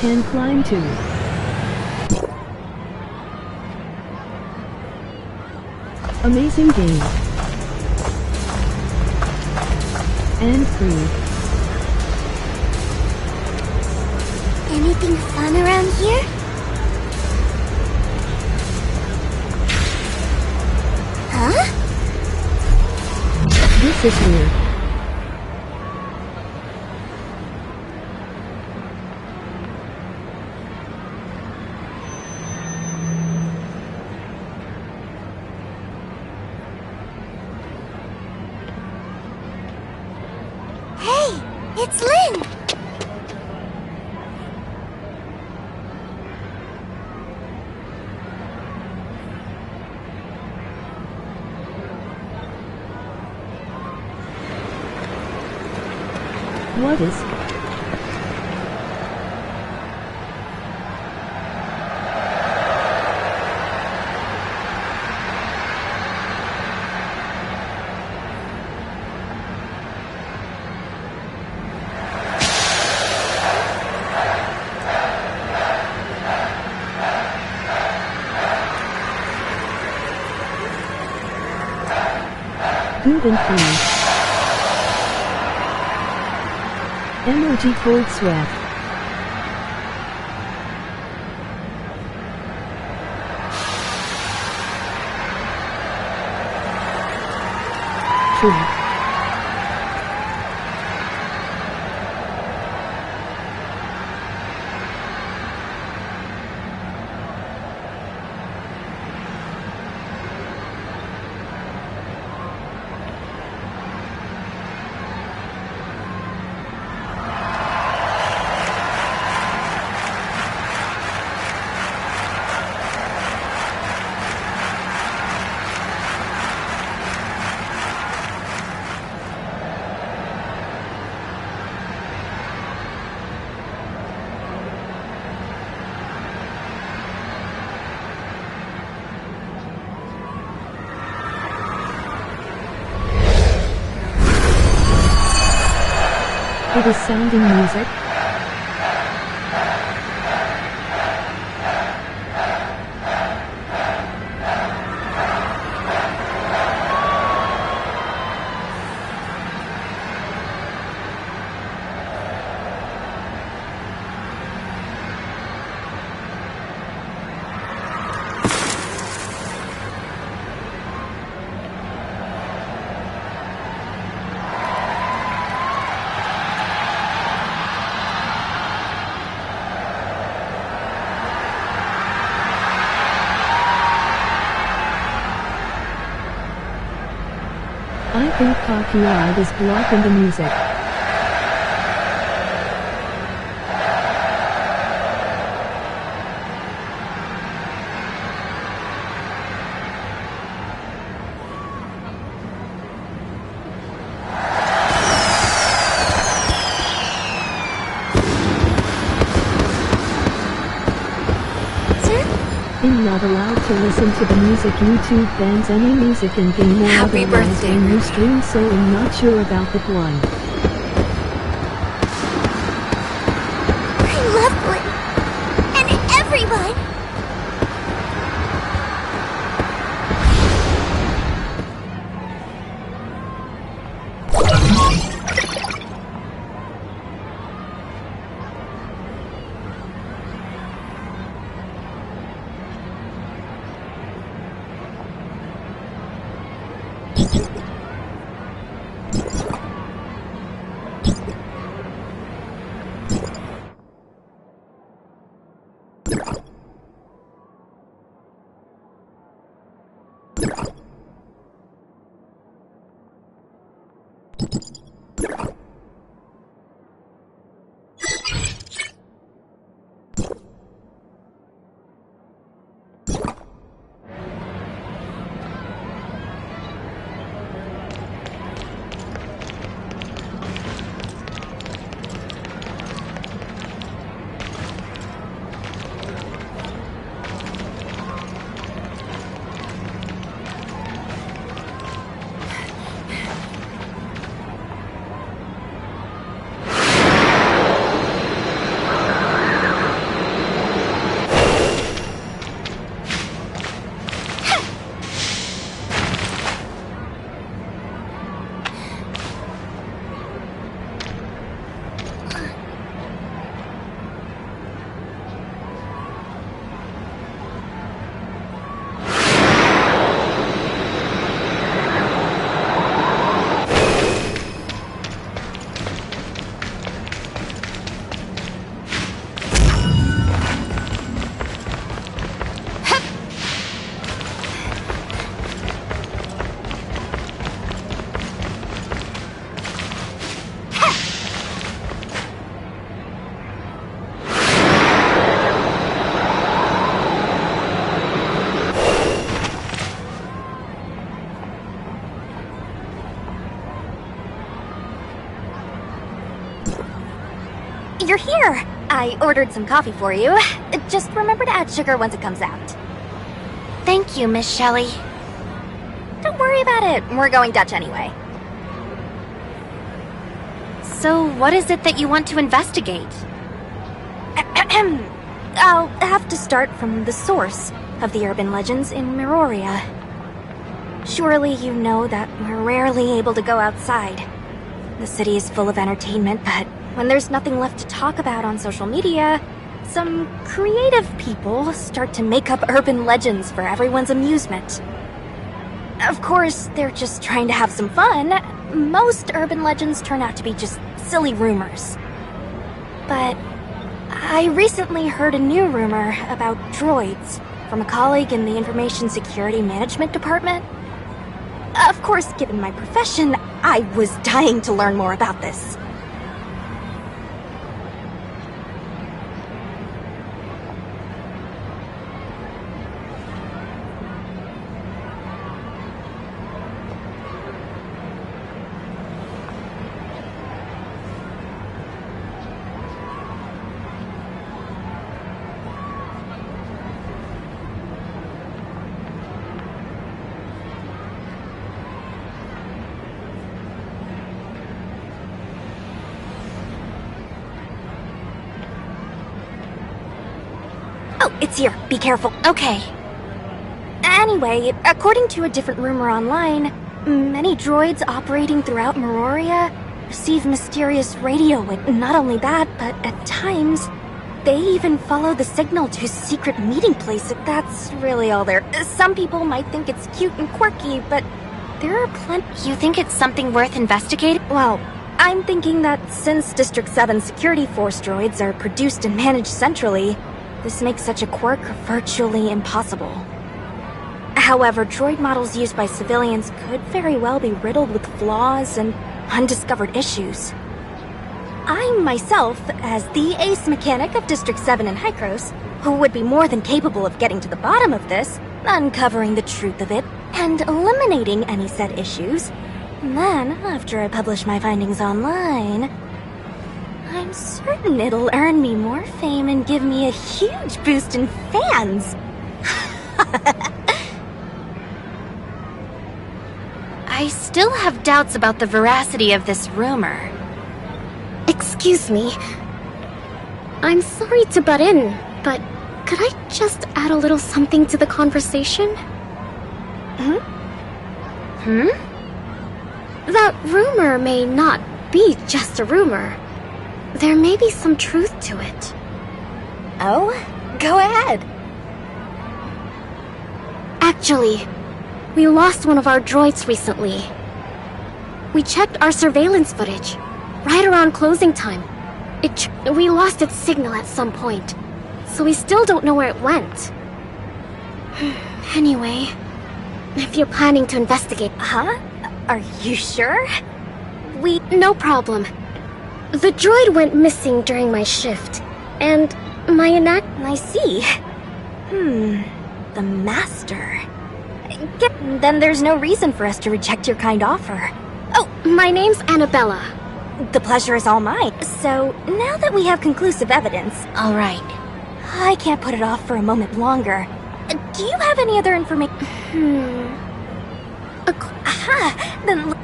can climb too. Amazing game. And free. Anything fun around here? Huh? This is weird. Hey, it's Lynn! What is? Good and free. Emoji cold sweat. True. It is sounding music. I think copyright is blocking the music. I'm not allowed to listen to the music. YouTube bans any music in game or Happy otherwise birthday, when you Ruth. stream, so I'm not sure about that one. I love Lynn! And everyone! you're here! I ordered some coffee for you. Just remember to add sugar once it comes out. Thank you, Miss Shelley. Don't worry about it. We're going Dutch anyway. So, what is it that you want to investigate? I'll have to start from the source of the urban legends in Miroria. Surely you know that we're rarely able to go outside. The city is full of entertainment, but when there's nothing left to talk about on social media, some creative people start to make up urban legends for everyone's amusement. Of course, they're just trying to have some fun. Most urban legends turn out to be just silly rumors. But I recently heard a new rumor about droids from a colleague in the Information Security Management Department. Of course, given my profession, I was dying to learn more about this. Oh, it's here. Be careful. Okay. Anyway, according to a different rumor online, many droids operating throughout Miroria receive mysterious radio. And not only that, but at times, they even follow the signal to a secret meeting place. That's really all there. Some people might think it's cute and quirky, but there are plenty. You think it's something worth investigating? Well, I'm thinking that since District 7 security force droids are produced and managed centrally, this makes such a quirk virtually impossible. However, droid models used by civilians could very well be riddled with flaws and undiscovered issues. I myself, as the ace mechanic of District 7 in Hykros, who would be more than capable of getting to the bottom of this, uncovering the truth of it, and eliminating any said issues. And then, after I publish my findings online, I'm certain it'll earn me more fame and give me a huge boost in fans. I still have doubts about the veracity of this rumor. Excuse me. I'm sorry to butt in, but could I just add a little something to the conversation? That rumor may not be just a rumor. There may be some truth to it. Oh? Go ahead. Actually, we lost one of our droids recently. We checked our surveillance footage, right around closing time. We lost its signal at some point, so we still don't know where it went. Anyway, if you're planning to investigate... Huh? Are you sure? No problem. The droid went missing during my shift, and my I see. The Master. Then there's no reason for us to reject your kind offer. Oh, my name's Annabella. The pleasure is all mine. So, now that we have conclusive evidence... All right. I can't put it off for a moment longer. Do you have any other information? Aha! Then...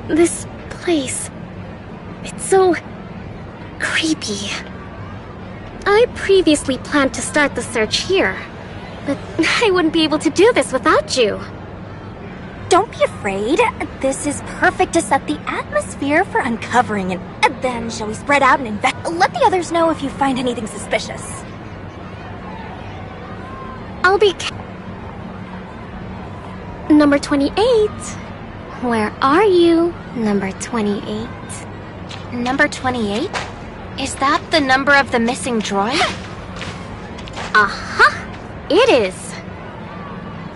This place... it's so... creepy. I previously planned to start the search here, but I wouldn't be able to do this without you. Don't be afraid. This is perfect to set the atmosphere for uncovering it. And then shall we spread out and let the others know if you find anything suspicious. I'll be... Number 28. Where are you, number 28? Number 28? Is that the number of the missing droid? Aha! It is!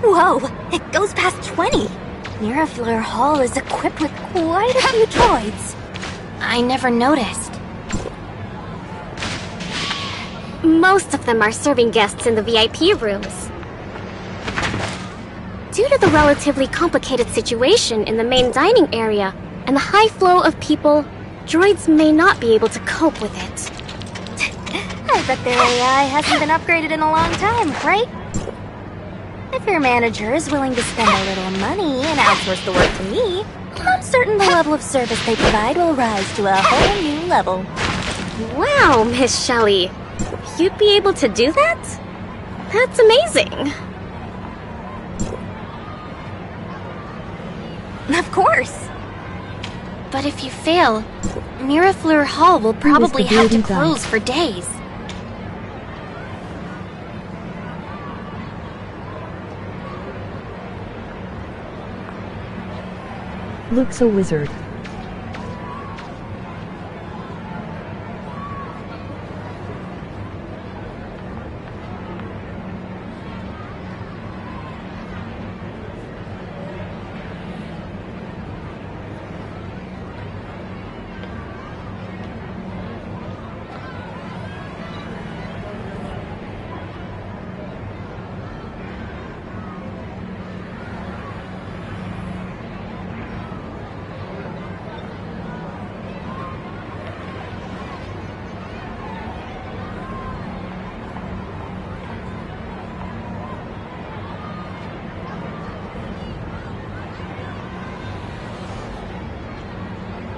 Whoa, it goes past 20. Mirafleur Hall is equipped with quite a few droids. I never noticed. Most of them are serving guests in the VIP rooms. Due to the relatively complicated situation in the main dining area and the high flow of people, droids may not be able to cope with it. I bet their AI hasn't been upgraded in a long time, right? If your manager is willing to spend a little money and outsource the work to me, I'm certain the level of service they provide will rise to a whole new level. Wow, Miss Shelley. You'd be able to do that? That's amazing. Of course. But if you fail, Mirafleur Hall will probably have to close for days. Looks a wizard.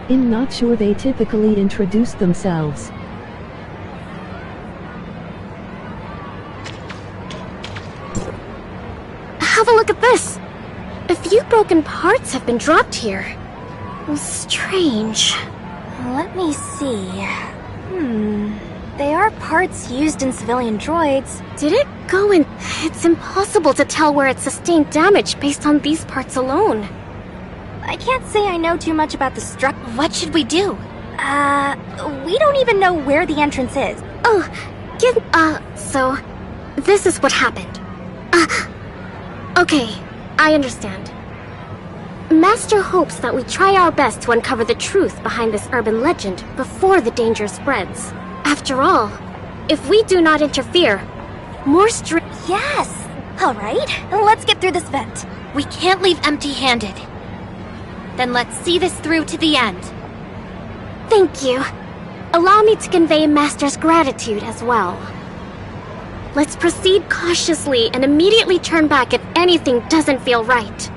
In Not Sure they typically introduce themselves. Have a look at this! A few broken parts have been dropped here. Strange. Let me see. They are parts used in civilian droids. Did it go in? It's impossible to tell where it sustained damage based on these parts alone. I can't say I know too much about the What should we do? We don't even know where the entrance is. Oh, so... this is what happened. Okay, I understand. Master hopes that we try our best to uncover the truth behind this urban legend before the danger spreads. After all, if we do not interfere, more Yes! Alright, let's get through this vent. We can't leave empty-handed. Then let's see this through to the end. Thank you. Allow me to convey Master's gratitude as well. Let's proceed cautiously and immediately turn back if anything doesn't feel right.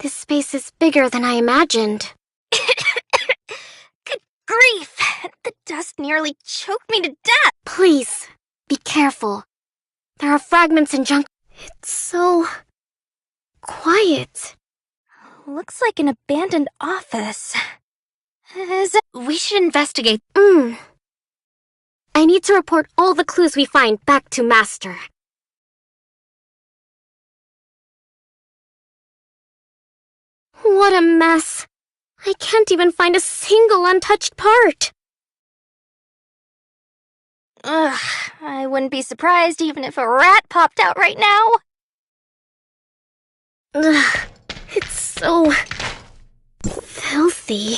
This space is bigger than I imagined. Good grief! The dust nearly choked me to death! Please, be careful. There are fragments and junk. It's so... quiet. Looks like an abandoned office. We should investigate. I need to report all the clues we find back to Master. What a mess. I can't even find a single untouched part. Ugh, I wouldn't be surprised even if a rat popped out right now. Ugh, it's so filthy.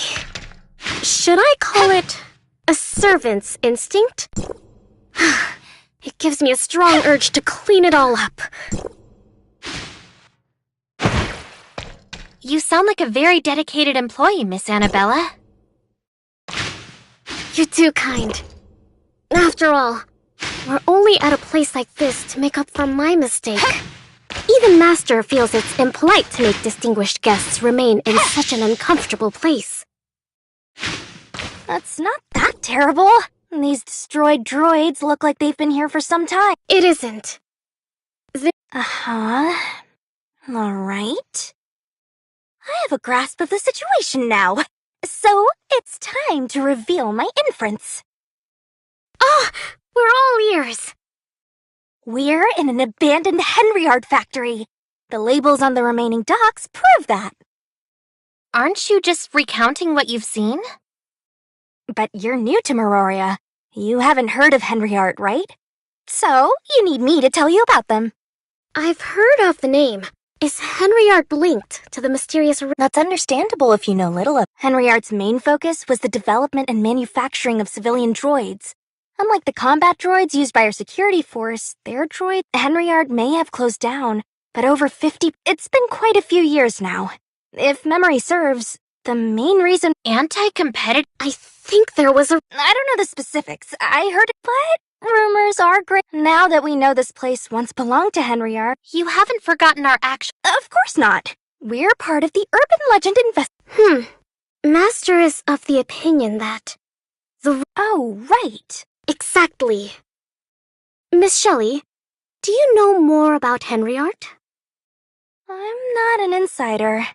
Should I call it a servant's instinct? It gives me a strong urge to clean it all up. You sound like a very dedicated employee, Miss Annabella. You're too kind. After all, we're only at a place like this to make up for my mistake. Even Master feels it's impolite to make distinguished guests remain in such an uncomfortable place. That's not that terrible. These destroyed droids look like they've been here for some time. It isn't. Uh-huh. All right. I have a grasp of the situation now. So, it's time to reveal my inference. Oh, we're all ears. We're in an abandoned Henryard factory. The labels on the remaining docks prove that. Aren't you just recounting what you've seen? But you're new to Meroria. You haven't heard of Henryard, right? So, you need me to tell you about them. I've heard of the name. Is Henryard linked to the mysterious... That's understandable if you know little of... Henryard's main focus was the development and manufacturing of civilian droids. Unlike the combat droids used by our security force, their droid, Henryard may have closed down, but over 50... It's been quite a few years now. If memory serves, the main reason... Anti-competitive? I think there was a... I don't know the specifics. I heard it, but rumors are great. Now that we know this place once belonged to Henryard... You haven't forgotten our action... Of course not. We're part of the Urban Legend Master is of the opinion that... Oh, right. Exactly. Miss Shelley, do you know more about Henryard? I'm not an insider.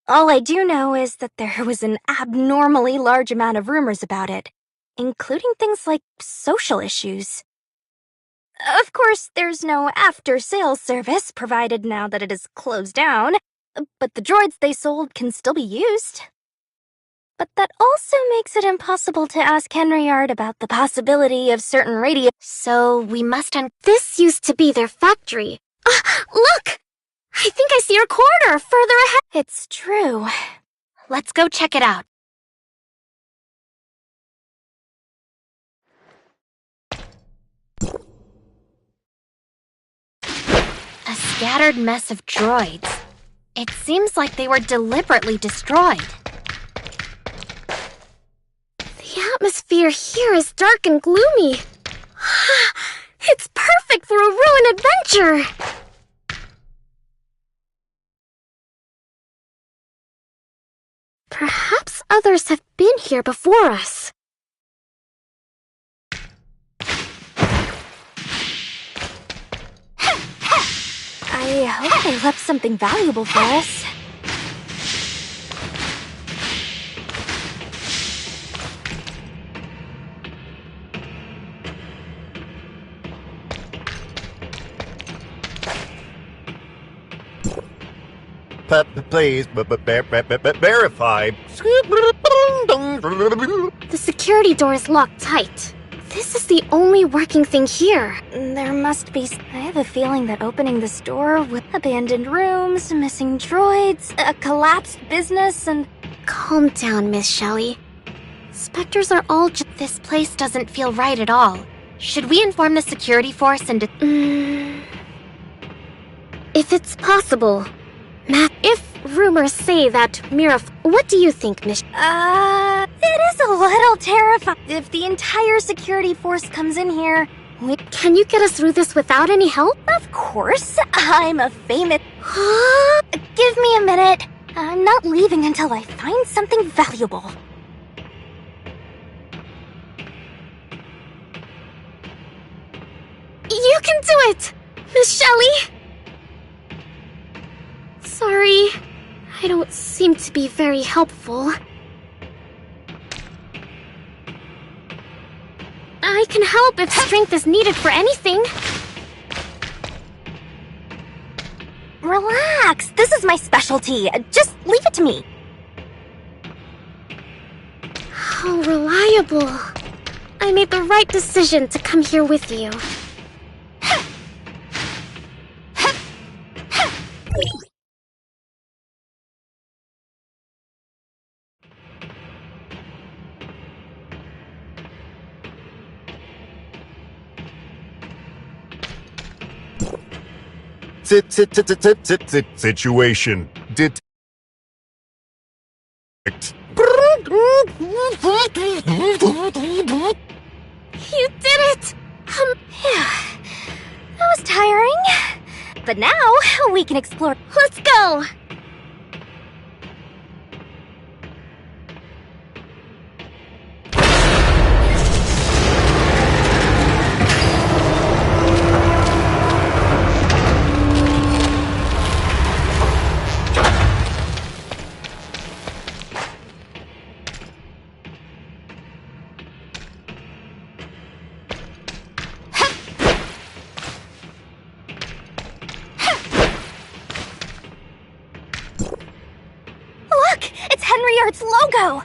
All I do know is that there was an abnormally large amount of rumors about it, including things like social issues. Of course, there's no after-sales service provided now that it is closed down, but the droids they sold can still be used. But that also makes it impossible to ask Henryard about the possibility of certain radio... So we must This used to be their factory. Look! I think I see your corridor further ahead. It's true. Let's go check it out. A scattered mess of droids. It seems like they were deliberately destroyed. The atmosphere here is dark and gloomy. It's perfect for a ruined adventure. Perhaps others have been here before us. I hope they left something valuable for us. Please, verify. The security door is locked tight. This is the only working thing here. There must be... I have a feeling that opening this door with abandoned rooms, missing droids, a collapsed business, and... Calm down, Miss Shelley. Specters are all This place doesn't feel right at all. Should we inform the security force and... If it's possible. If rumors say that Mira... What do you think, Miss... It is a little terrifying. If the entire security force comes in here... Can you get us through this without any help? Of course. I'm a famous... Give me a minute. I'm not leaving until I find something valuable. You can do it! Miss Shelley! Sorry, I don't seem to be very helpful. I can help if strength is needed for anything. Relax, this is my specialty. Just leave it to me. How reliable. I made the right decision to come here with you. Situation. You did it! That was tiring. But now, we can explore. Let's go! Its logo!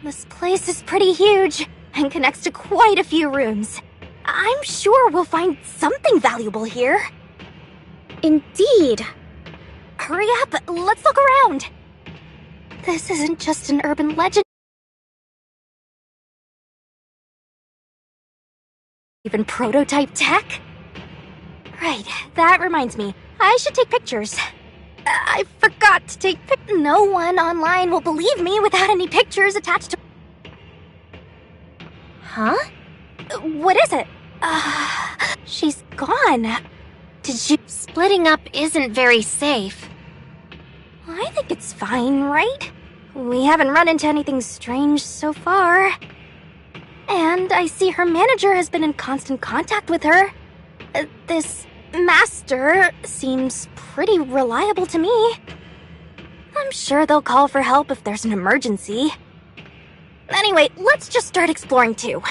This place is pretty huge and connects to quite a few rooms. I'm sure we'll find something valuable here. Indeed. Hurry up, let's look around. This isn't just an urban legend. Even prototype tech? Right, that reminds me. I should take pictures. I forgot to take No one online will believe me without any pictures attached to... Huh? What is it? She's gone. Did you... Splitting up isn't very safe. I think it's fine, right? We haven't run into anything strange so far. And I see her manager has been in constant contact with her. This master seems pretty reliable to me. I'm sure they'll call for help if there's an emergency. Anyway, let's just start exploring too.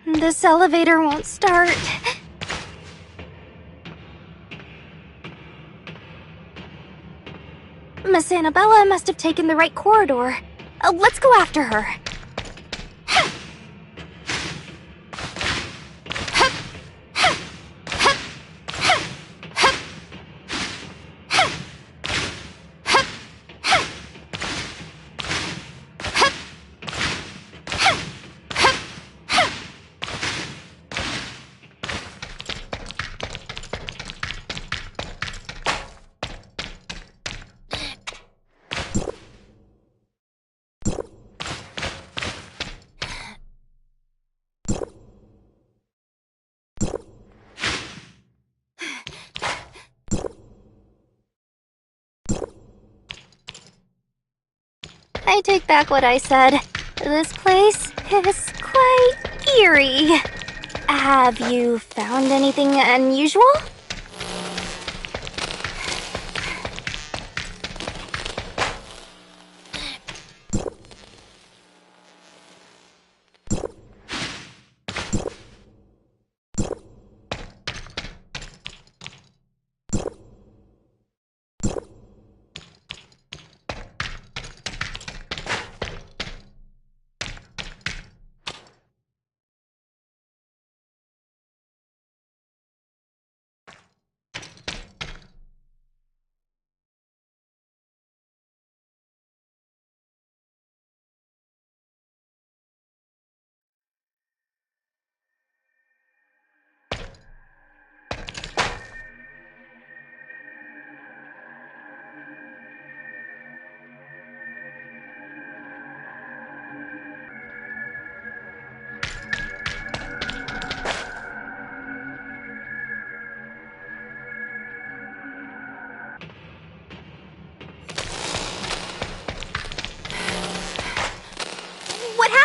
This elevator won't start. Miss Annabella must have taken the right corridor. Let's go after her. I take back what I said. This place is quite eerie. Have you found anything unusual?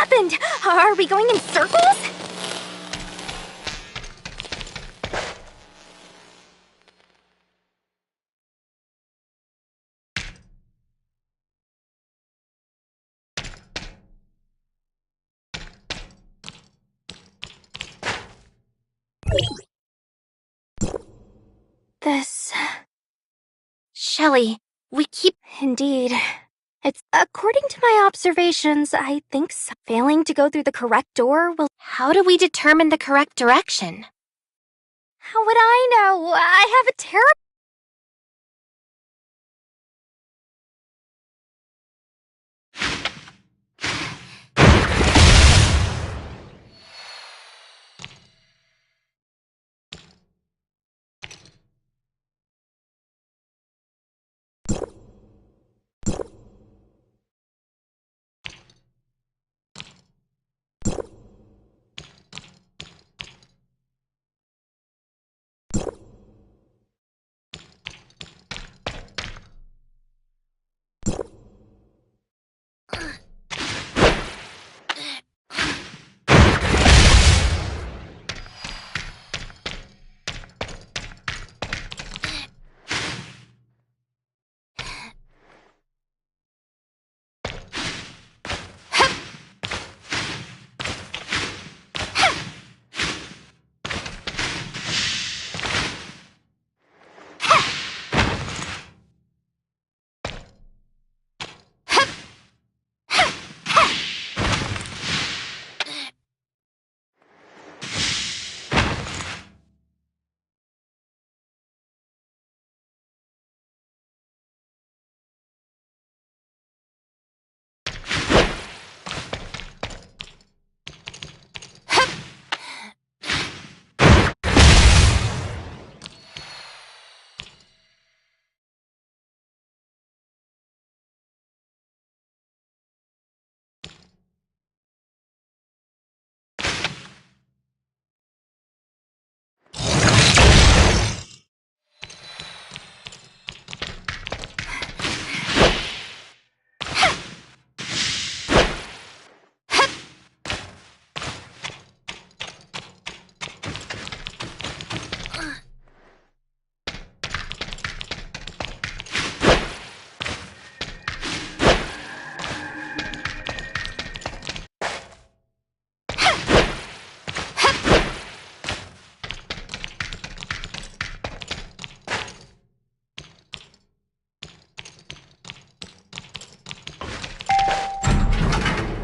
happened? Are we going in circles? This... Shelley, we keep... Indeed. It's according to my observations, I think so. Failing to go through the correct door will... How do we determine the correct direction? How would I know? I have a terrible...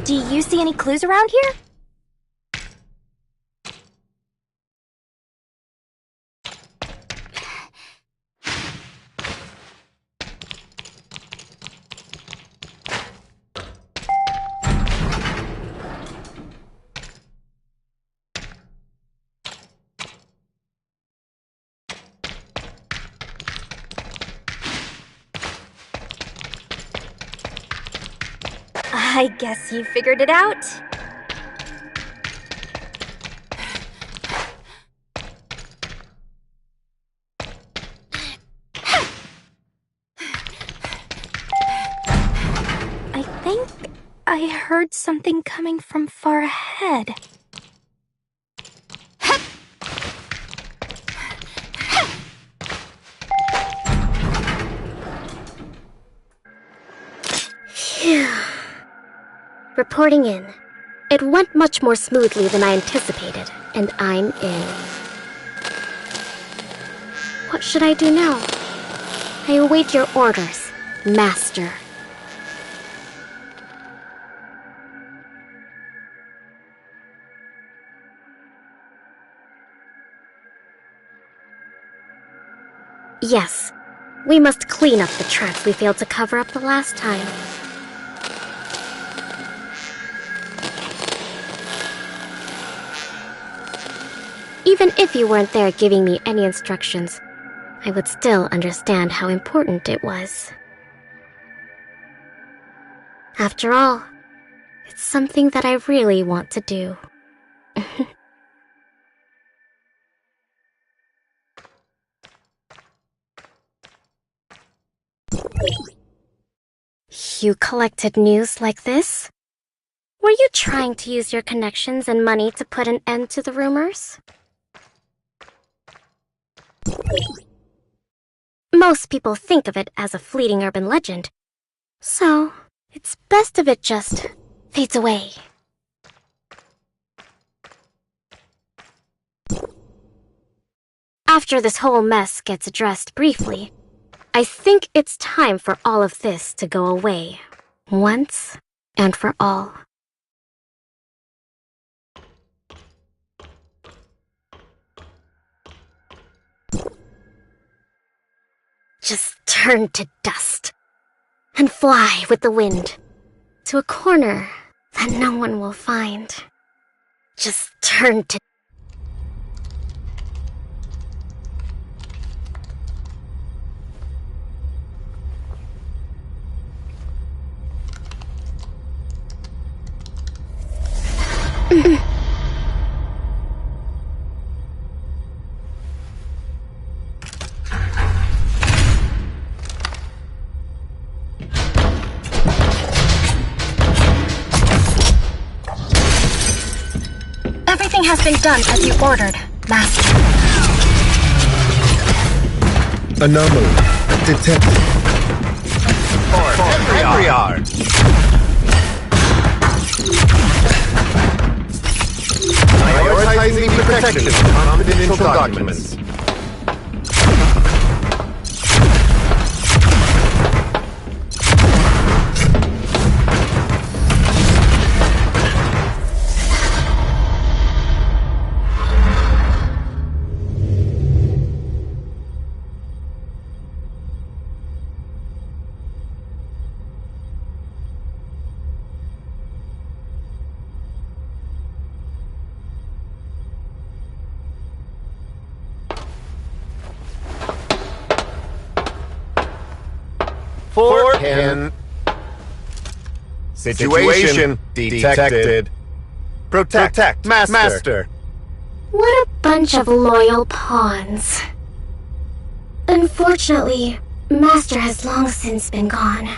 Do you see any clues around here? I guess you figured it out. I think I heard something coming from far ahead. Phew. Reporting in. It went much more smoothly than I anticipated, and I'm in. What should I do now? I await your orders, Master. Yes, we must clean up the tracks we failed to cover up the last time. Even if you weren't there giving me any instructions, I would still understand how important it was. After all, it's something that I really want to do. You collected news like this? Were you trying to use your connections and money to put an end to the rumors? Most people think of it as a fleeting urban legend, so it's best if it just fades away. After this whole mess gets addressed briefly, I think it's time for all of this to go away, once and for all. Just turn to dust and fly with the wind to a corner that no one will find. Just turn to Everything has been done as you ordered, Master. Anomaly detected. Henriard! Prioritizing the protection of confidential documents. For Hen. Situation detected. Protect. Master. What a bunch of loyal pawns. Unfortunately, Master has long since been gone.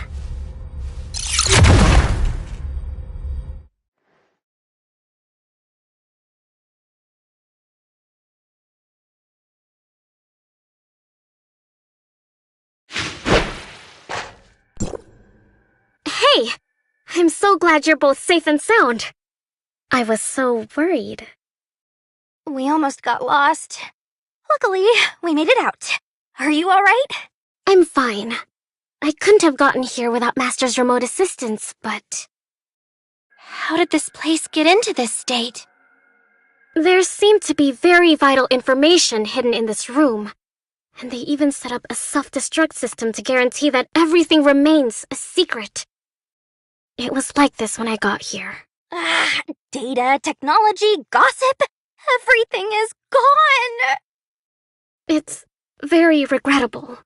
Hey! I'm so glad you're both safe and sound. I was so worried. We almost got lost. Luckily, we made it out. Are you alright? I'm fine. I couldn't have gotten here without Master's remote assistance, but... How did this place get into this state? There seemed to be very vital information hidden in this room. And they even set up a self-destruct system to guarantee that everything remains a secret. It was like this when I got here. Data, technology, gossip, everything is gone! It's very regrettable.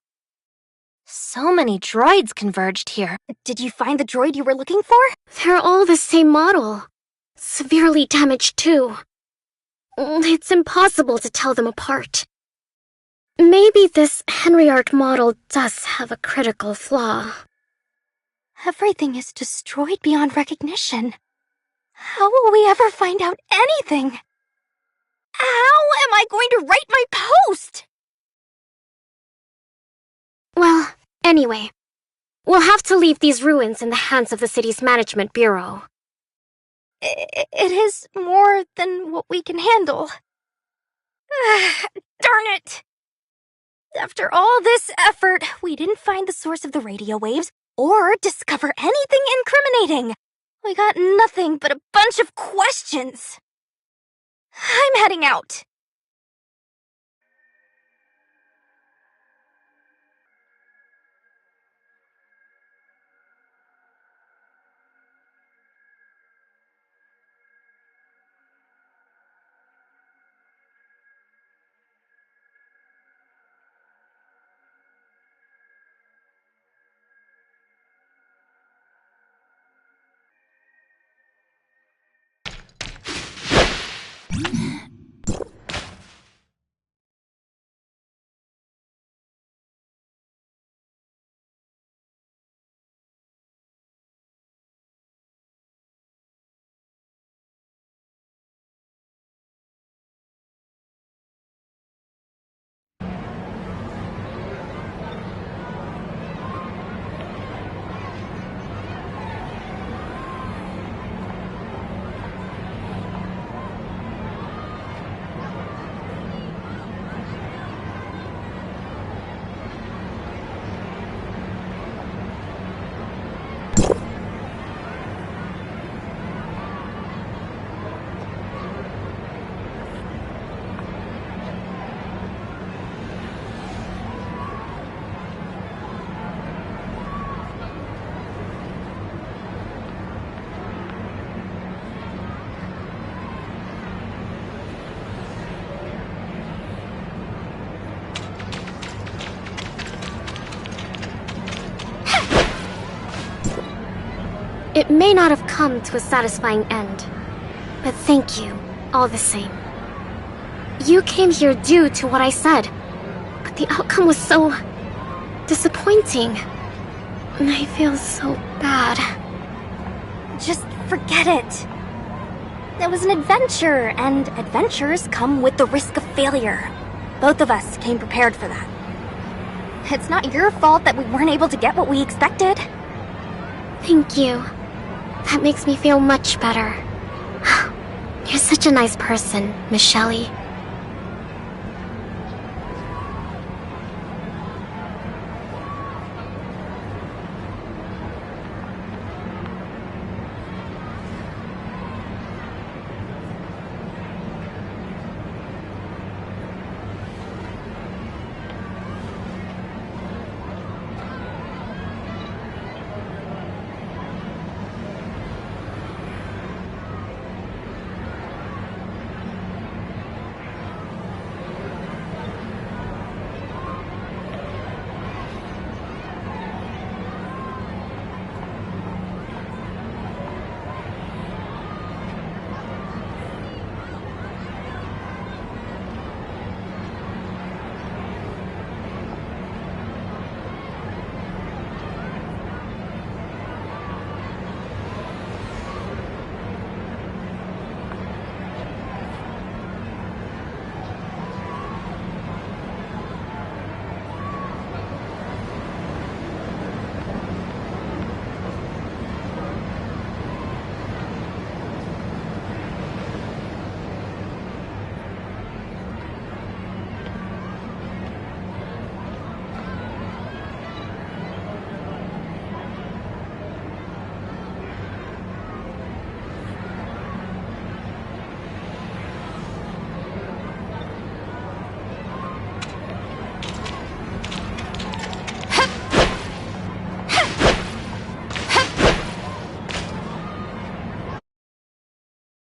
So many droids converged here. Did you find the droid you were looking for? They're all the same model. Severely damaged too. It's impossible to tell them apart. Maybe this Henriard model does have a critical flaw. Everything is destroyed beyond recognition. How will we ever find out anything? How am I going to write my post? Well, anyway, we'll have to leave these ruins in the hands of the city's management bureau. It is more than what we can handle. Darn it! After all this effort, we didn't find the source of the radio waves or discover anything incriminating. We got nothing but a bunch of questions. I'm heading out. It may not have come to a satisfying end, but thank you, all the same. You came here due to what I said, but the outcome was so disappointing. And I feel so bad. Just forget it. It was an adventure, and adventures come with the risk of failure. Both of us came prepared for that. It's not your fault that we weren't able to get what we expected. Thank you. That makes me feel much better. You're such a nice person, Miss Shelley.